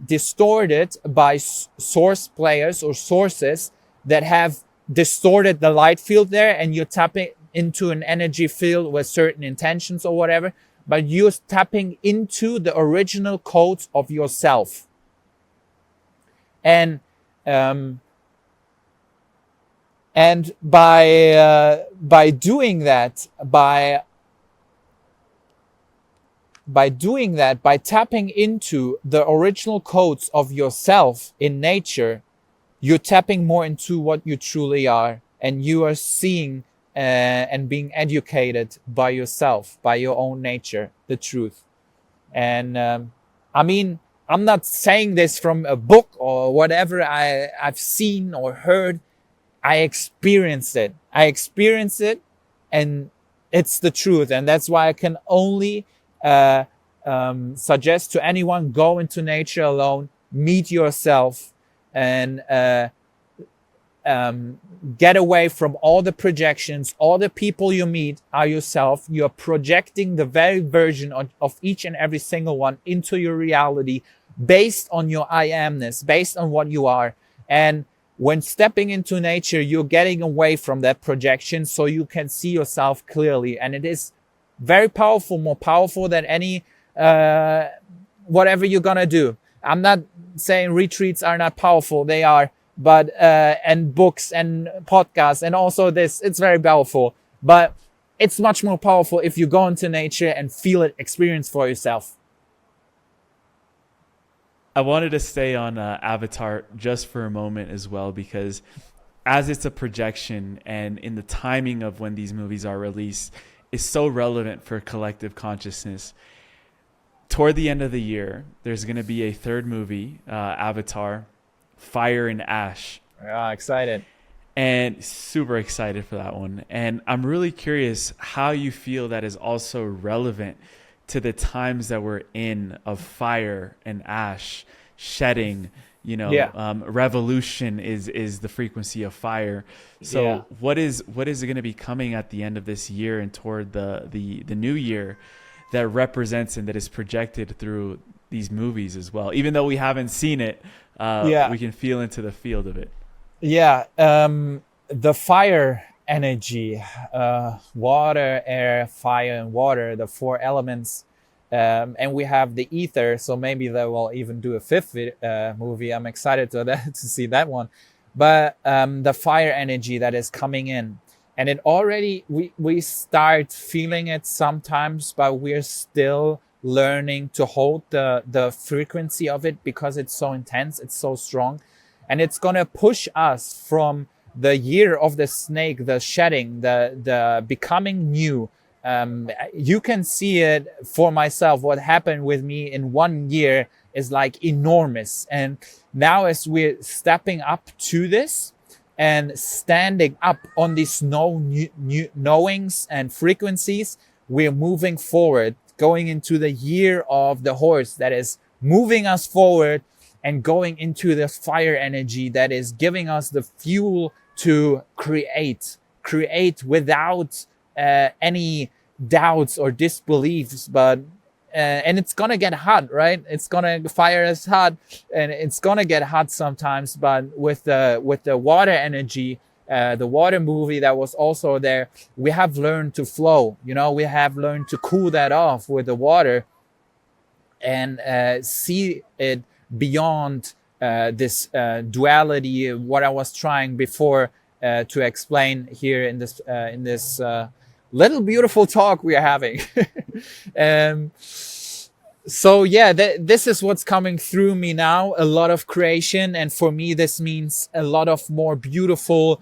distorted by source players or sources that have distorted the light field there, and you're tapping into an energy field with certain intentions or whatever, but you're tapping into the original codes of yourself. And by doing that, by tapping into the original codes of yourself in nature, you're tapping more into what you truly are, and you are seeing and being educated by yourself, by your own nature, the truth. And I mean, I'm not saying this from a book or whatever I've seen or heard. I experienced it. And it's the truth. And that's why I can only suggest to anyone, go into nature alone, meet yourself, and get away from all the projections. All the people you meet are yourself. You're projecting the very version of each and every single one into your reality based on your I amness, based on what you are. And when stepping into nature, you're getting away from that projection so you can see yourself clearly. And it is very powerful, more powerful than any whatever you're gonna do. I'm not saying retreats are not powerful, they are, but and books and podcasts and also this, it's very powerful. But it's much more powerful if you go into nature and feel it, experience for yourself. I wanted to stay on Avatar just for a moment as well, because as it's a projection and in the timing of when these movies are released is so relevant for collective consciousness. Toward the end of the year, there's going to be a third movie, Avatar, Fire and Ash. Yeah, excited. And super excited for that one. And I'm really curious how you feel that is also relevant to the times that we're in of fire and ash, shedding, revolution is the frequency of fire. So what is going to be coming at the end of this year and toward the new year that represents and that is projected through these movies as well? Even though we haven't seen it, we can feel into the field of it. Yeah, the fire energy, water, air, fire, and water, the four elements. And we have the ether, so maybe they will even do a fifth movie. I'm excited to see that one. But the fire energy that is coming in, and it already, we start feeling it sometimes, but we're still learning to hold the frequency of it because it's so intense, it's so strong. And it's going to push us from the year of the snake, the shedding, the becoming new. You can see it for myself. What happened with me in 1 year is like enormous. And now as we're stepping up to this and standing up on these new knowings and frequencies, we're moving forward, going into the year of the horse that is moving us forward and going into the fire energy that is giving us the fuel to create without any doubts or disbeliefs. But and it's gonna get hot, right? Fire is hot, and it's gonna get hot sometimes. But with the water energy, the water movie that was also there, we have learned to flow. We have learned to cool that off with the water and see it beyond this duality, what I was trying before to explain here in this little beautiful talk we are having. So yeah, this is what's coming through me now, a lot of creation. And for me, this means a lot of more beautiful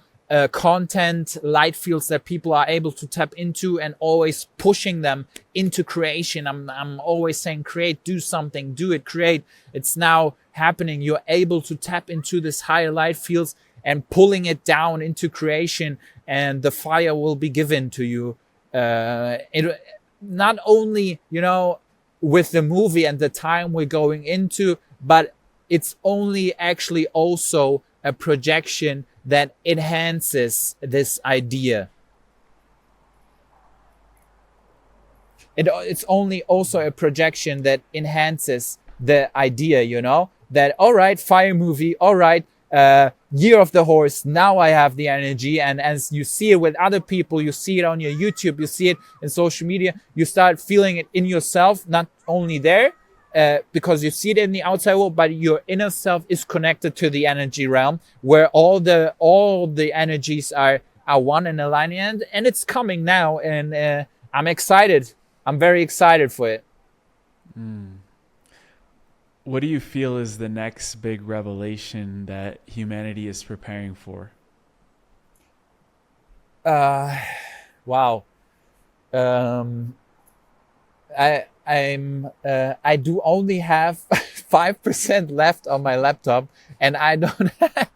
content, light fields that people are able to tap into, and always pushing them into creation. I'm always saying, create, do something, do it, create. It's now happening. You're able to tap into this higher light fields and pulling it down into creation, and the fire will be given to you. It not only, with the movie and the time we're going into, but it's only actually also a projection that enhances this idea. It's only also a projection that enhances the idea, that, all right, fire movie, all right, year of the horse, now I have the energy. And as you see it with other people, you see it on your YouTube, you see it in social media, you start feeling it in yourself, not only there, because you see it in the outside world, but your inner self is connected to the energy realm where all the energies are one in alignment, and it's coming now. And I'm excited. I'm very excited for it. What do you feel is the next big revelation that humanity is preparing for? Wow. I do only have 5% left on my laptop, and I don't have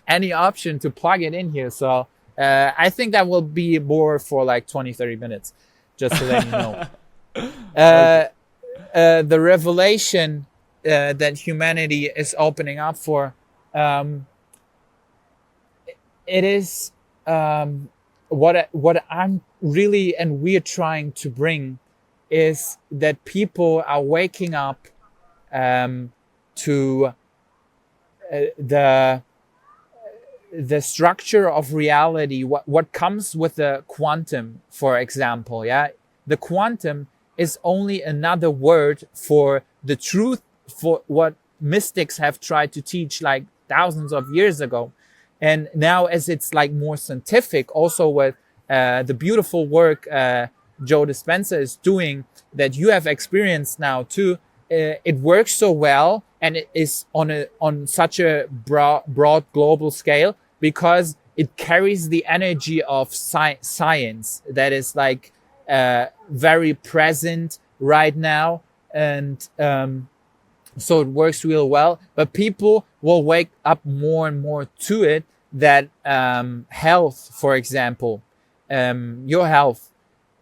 any option to plug it in here. So I think that will be more for like 20-30 minutes, just to let you know. The revelation that humanity is opening up for, it is what I'm really and we're trying to bring is that people are waking up to the structure of reality, what comes with the quantum, for example. The quantum is only another word for the truth, for what mystics have tried to teach like thousands of years ago. And now, as it's like more scientific, also with the beautiful work Joe Dispenza is doing, that you have experienced now too, it works so well and it is on such a broad global scale because it carries the energy of science that is like very present right now, and so it works real well. But people will wake up more and more to it, that health, for example, your health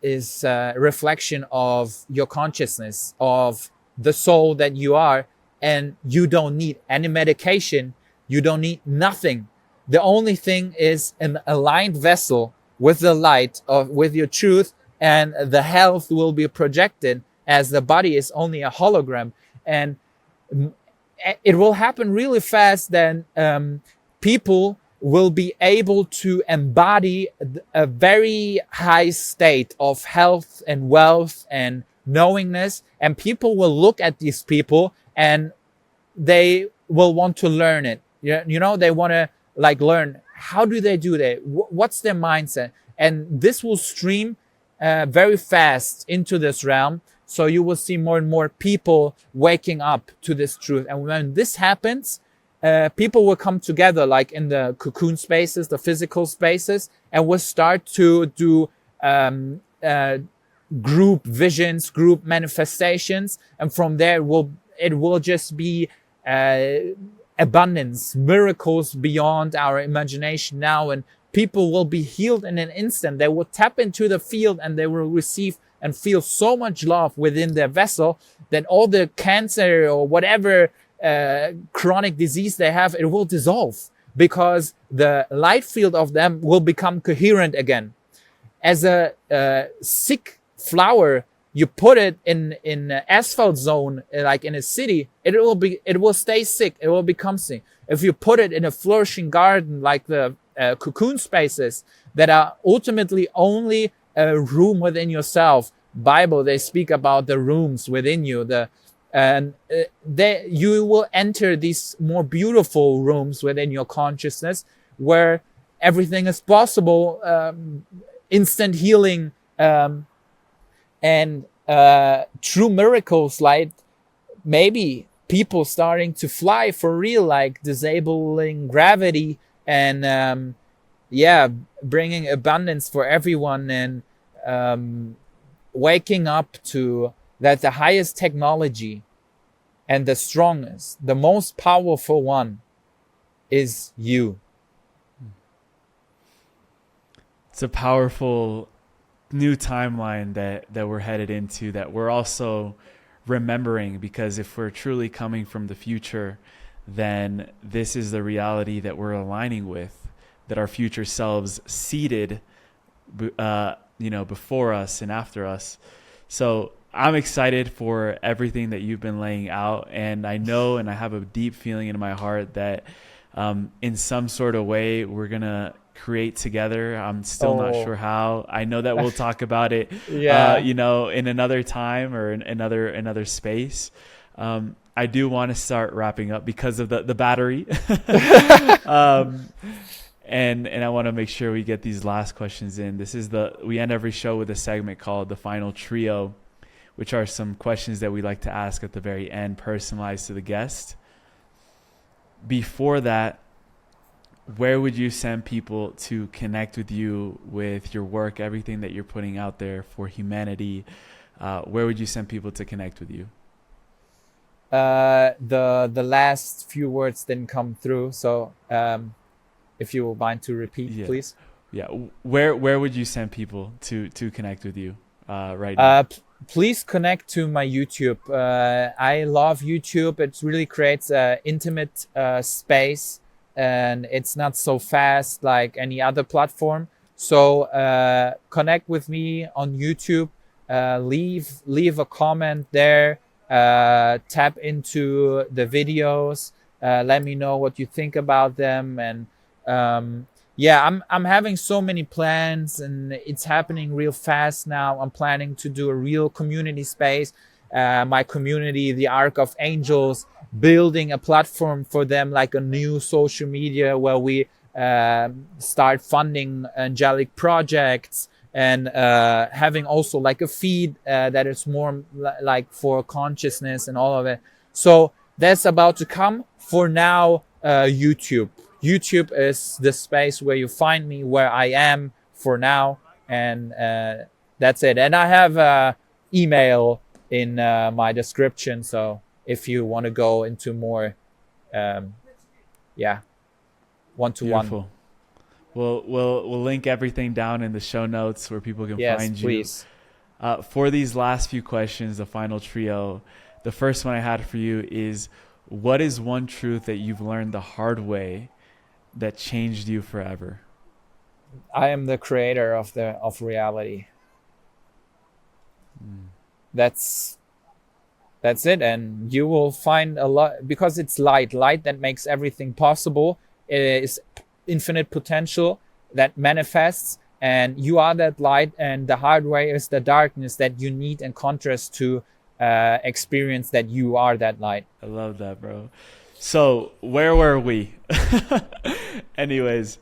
is a reflection of your consciousness, of the soul that you are, and you don't need any medication, you don't need nothing. The only thing is an aligned vessel with the light of with your truth, and the health will be projected, as the body is only a hologram. And it will happen really fast. Then people will be able to embody a very high state of health and wealth and knowingness, and people will look at these people and they will want to learn it. You know, they want to like learn, how do they do that? What's their mindset? And this will stream very fast into this realm. So you will see more and more people waking up to this truth. And when this happens, people will come together, like in the cocoon spaces, the physical spaces, and will start to do group visions, group manifestations. And from there, it will just be abundance, miracles beyond our imagination now. And people will be healed in an instant. They will tap into the field and they will receive and feel so much love within their vessel that all the cancer or whatever chronic disease they have, it will dissolve, because the light field of them will become coherent again. As a sick flower, you put it in an asphalt zone, like in a city, it will stay sick. It will become sick. If you put it in a flourishing garden, like the cocoon spaces that are ultimately only a room within yourself. Bible, they speak about the rooms within you. You will enter these more beautiful rooms within your consciousness, where everything is possible, instant healing, and true miracles, like maybe people starting to fly for real, like disabling gravity, and bringing abundance for everyone, and waking up to that the highest technology and the strongest, the most powerful one is you. It's a powerful new timeline that we're headed into, that we're also remembering, because if we're truly coming from the future, then this is the reality that we're aligning with, that our future selves seated before us and after us. So I'm excited for everything that you've been laying out, and I know, and I have a deep feeling in my heart that in some sort of way we're gonna create together. I'm still not sure how. I know that we'll talk about it in another time or in another space. I do want to start wrapping up because of the battery. And I want to make sure we get these last questions in. We end every show with a segment called the Final Trio, which are some questions that we like to ask at the very end, personalized to the guest. Before that, where would you send people to connect with you, with your work, everything that you're putting out there for humanity? Where would you send people to connect with you? The last few words didn't come through, so if you will mind to repeat, please. Yeah. Where would you send people to connect with you right now? Please connect to my YouTube. I love YouTube. It really creates an intimate space, and it's not so fast like any other platform. So connect with me on YouTube. Leave a comment there. Tap into the videos. Let me know what you think about them. And I'm having so many plans, and it's happening real fast now. I'm planning to do a real community space. My community, the Arc of Angels, building a platform for them, like a new social media where we start funding angelic projects, and having also like a feed that is more like for consciousness and all of it. So That's about to come. For now, YouTube. YouTube is the space where you find me, where I am for now, and that's it. And I have email in my description, so if you want to go into more, one-to-one. Beautiful. We'll link everything down in the show notes where people can Yes, find please. you. For these last few questions, the final trio, the first one I had for you is, what is one truth that you've learned the hard way that changed you forever? I am the creator of reality. That's it. And you will find a lot, because it's light that makes everything possible. It is infinite potential that manifests, and you are that light, and the hard way is the darkness that you need in contrast to experience that you are that light. I love that, bro. So where were we? Anyways,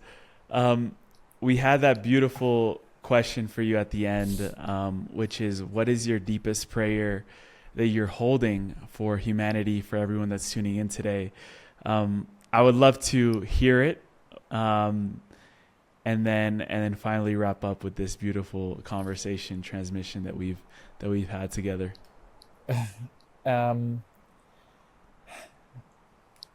we had that beautiful question for you at the end, which is, what is your deepest prayer that you're holding for humanity, for everyone that's tuning in today? I would love to hear it, and then finally wrap up with this beautiful conversation transmission that we've had together.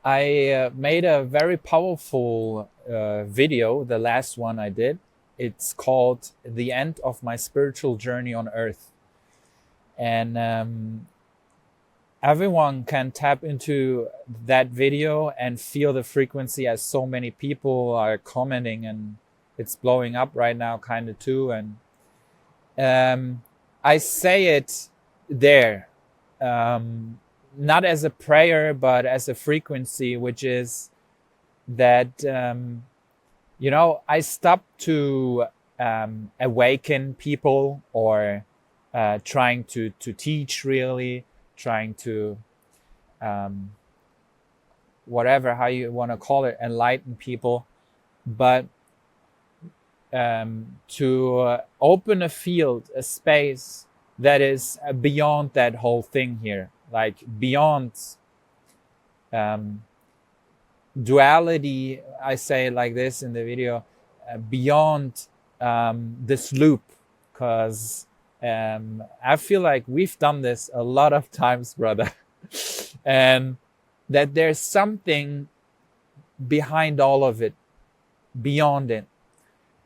I made a very powerful video, the last one I did. It's called The End of My Spiritual Journey on Earth. And everyone can tap into that video and feel the frequency, as so many people are commenting, and it's blowing up right now kind of too. And I say it there, not as a prayer, but as a frequency, which is that, I stopped to awaken people, or trying to teach, really trying to, whatever, how you want to call it, enlighten people, but to open a field, a space that is beyond that whole thing here, like beyond duality. I say it like this in the video, beyond this loop, because I feel like we've done this a lot of times, brother, and that there's something behind all of it, beyond it,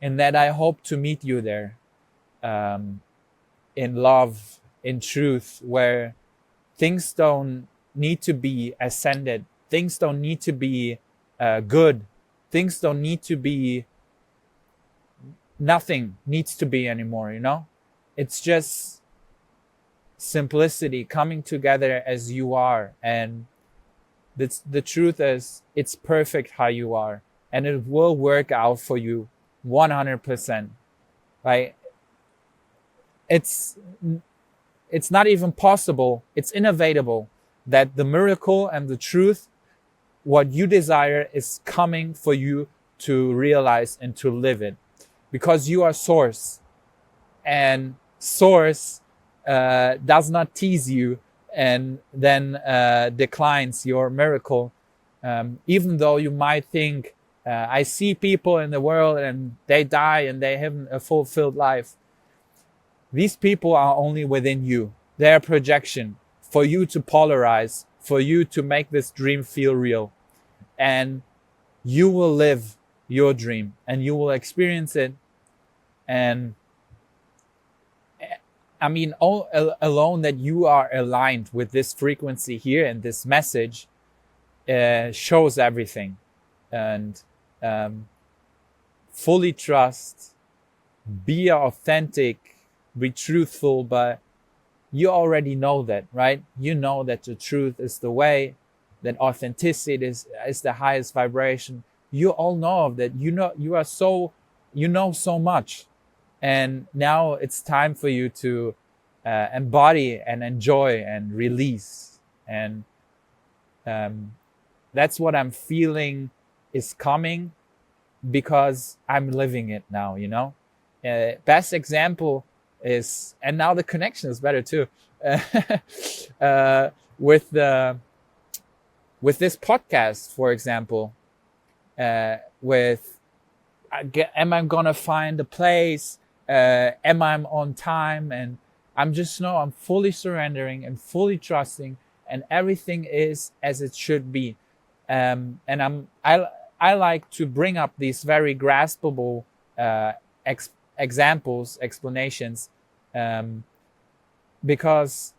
and that I hope to meet you there, in love, in truth, where things don't need to be ascended, things don't need to be good, things don't need to be, nothing needs to be anymore, It's just simplicity, coming together as you are. And the truth is, it's perfect how you are, and it will work out for you 100%. Right? It's not even possible, it's inevitable that the miracle and the truth, what you desire, is coming for you to realize and to live it, because you are source, and source does not tease you and then declines your miracle, even though you might think, I see people in the world and they die and they haven't a fulfilled life. These people are only within you. They're a projection for you to polarize, for you to make this dream feel real. And you will live your dream, and you will experience it. And I mean, alone that you are aligned with this frequency here and this message shows everything. And fully trust, be authentic, be truthful, but you already know that, right? You know that the truth is the way, that authenticity is the highest vibration. You all know of that. You know so much. And now it's time for you to embody and enjoy and release. And that's what I'm feeling is coming, because I'm living it now, Best example is, and now the connection is better too, with the with this podcast, for example, am I gonna find a place? Am I on time? And I'm fully surrendering and fully trusting, and everything is as it should be. And I like to bring up these very graspable explanations, because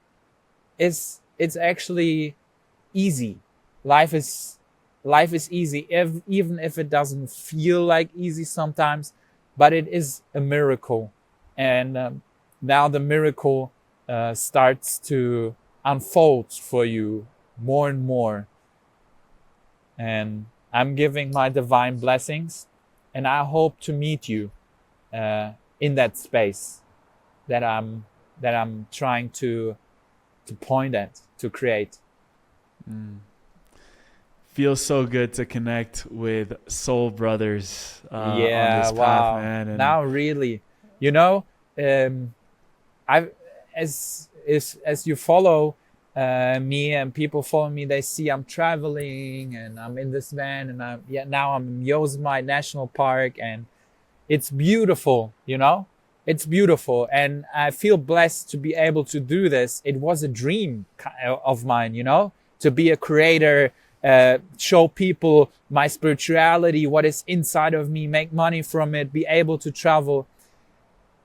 it's actually easy. Life is easy, even if it doesn't feel like easy sometimes, but it is a miracle. And now the miracle starts to unfold for you more and more. And I'm giving my divine blessings, and I hope to meet you in that space that I'm trying to point at, to create. Feels so good to connect with soul brothers on this path, man. And now really, as you follow me and people follow me, they see I'm traveling and I'm in this van, and now I'm in Yosemite National Park, and it's beautiful, it's beautiful. And I feel blessed to be able to do this. It was a dream of mine, to be a creator, show people my spirituality, what is inside of me, make money from it, be able to travel.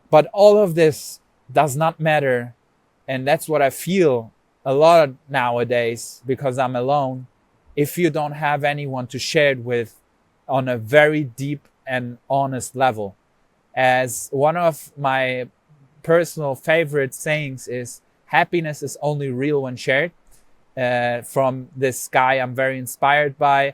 But all of this does not matter. And that's what I feel a lot nowadays, because I'm alone, if you don't have anyone to share it with on a very deep and honest level. As one of my personal favorite sayings is, happiness is only real when shared. From this guy I'm very inspired by,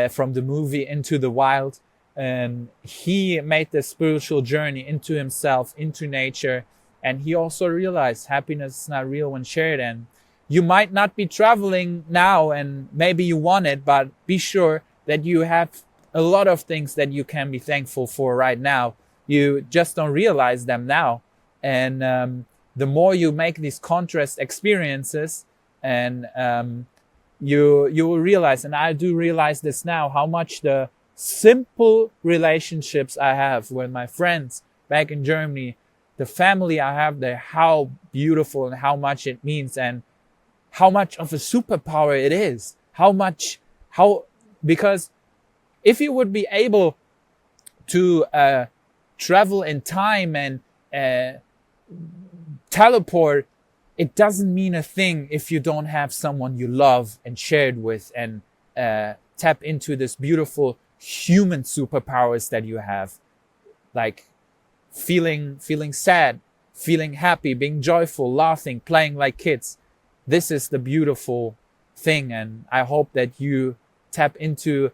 from the movie Into the Wild. And he made the spiritual journey into himself, into nature. And he also realized happiness is not real when shared. And you might not be traveling now, and maybe you want it, but be sure that you have a lot of things that you can be thankful for right now. You just don't realize them now. And the more you make these contrast experiences, and you will realize, and I do realize this now, how much the simple relationships I have with my friends back in Germany, the family I have there, how beautiful and how much it means, and how much of a superpower it is. Because if you would be able to travel in time and teleport, it doesn't mean a thing if you don't have someone you love and shared with, and tap into this beautiful human superpowers that you have, like feeling sad, feeling happy, being joyful, laughing, playing like kids. This is the beautiful thing, and I hope that you tap into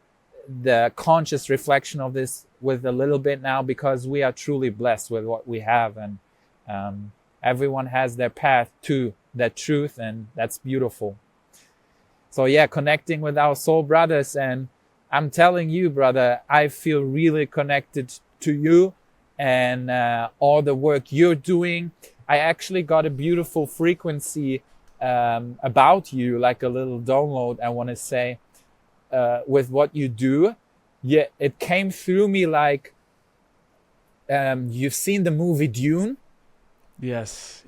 the conscious reflection of this with a little bit now, because we are truly blessed with what we have, and everyone has their path to that truth, and that's beautiful. So yeah, connecting with our soul brothers, and I'm telling you, brother, I feel really connected to you and all the work you're doing. I actually got a beautiful frequency about you, like a little download, I want to say, with what you do. Yeah, it came through me like, you've seen the movie Dune? Yes.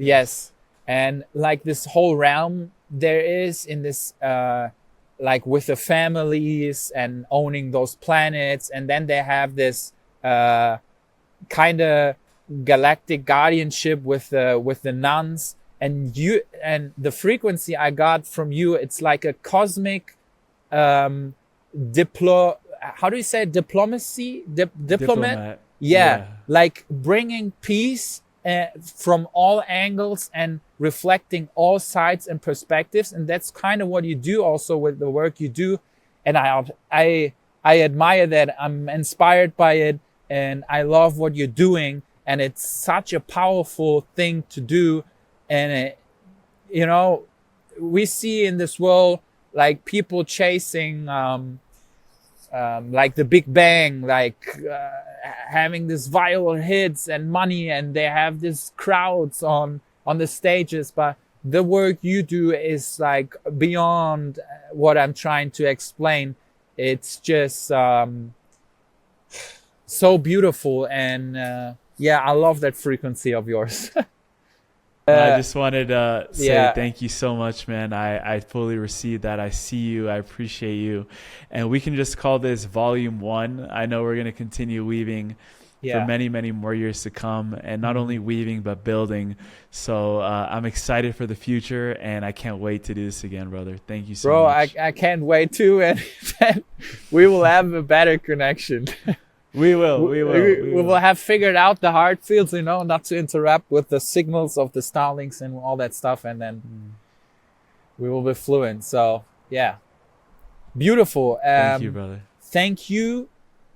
And like this whole realm there is in this, like with the families and owning those planets, and then they have this kind of galactic guardianship with the nuns. And the frequency I got from you, it's like a cosmic how do you say, diplomat? Yeah, like bringing peace from all angles and reflecting all sides and perspectives. And that's kind of what you do also with the work you do. And I admire that. I'm inspired by it, and I love what you're doing. And it's such a powerful thing to do. And we see in this world like people chasing like the Big Bang, like having this viral hits and money, and they have these crowds on the stages. But the work you do is like beyond what I'm trying to explain. It's just so beautiful, and yeah, I love that frequency of yours. I just wanted to say yeah. thank you so much, man. I fully received that. I see you. I appreciate you. And we can just call this volume 1. I know we're going to continue weaving for many, many more years to come, and not only weaving, but building. So I'm excited for the future, and I can't wait to do this again, brother. Thank you so much. Bro, I can't wait too, and then we will have a better connection. We will. We will have figured out the hard fields, you know, not to interrupt with the signals of the Starlinks and all that stuff, and then we will be fluent. So yeah, beautiful. Thank you, brother. Thank you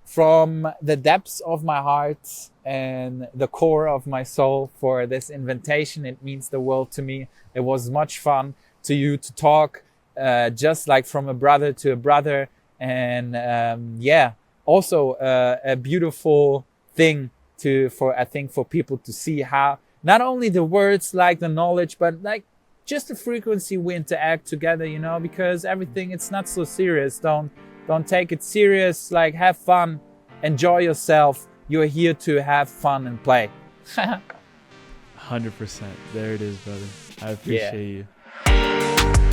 from the depths of my heart and the core of my soul for this invitation. It means the world to me. It was much fun to talk, just like from a brother to a brother, and yeah. Also a beautiful thing I think for people to see how not only the words, like the knowledge, but like just the frequency we interact together, you know, because everything, it's not so serious. Don't take it serious. Like, have fun, enjoy yourself. You're here to have fun and play. 100%. There it is, brother. I appreciate you.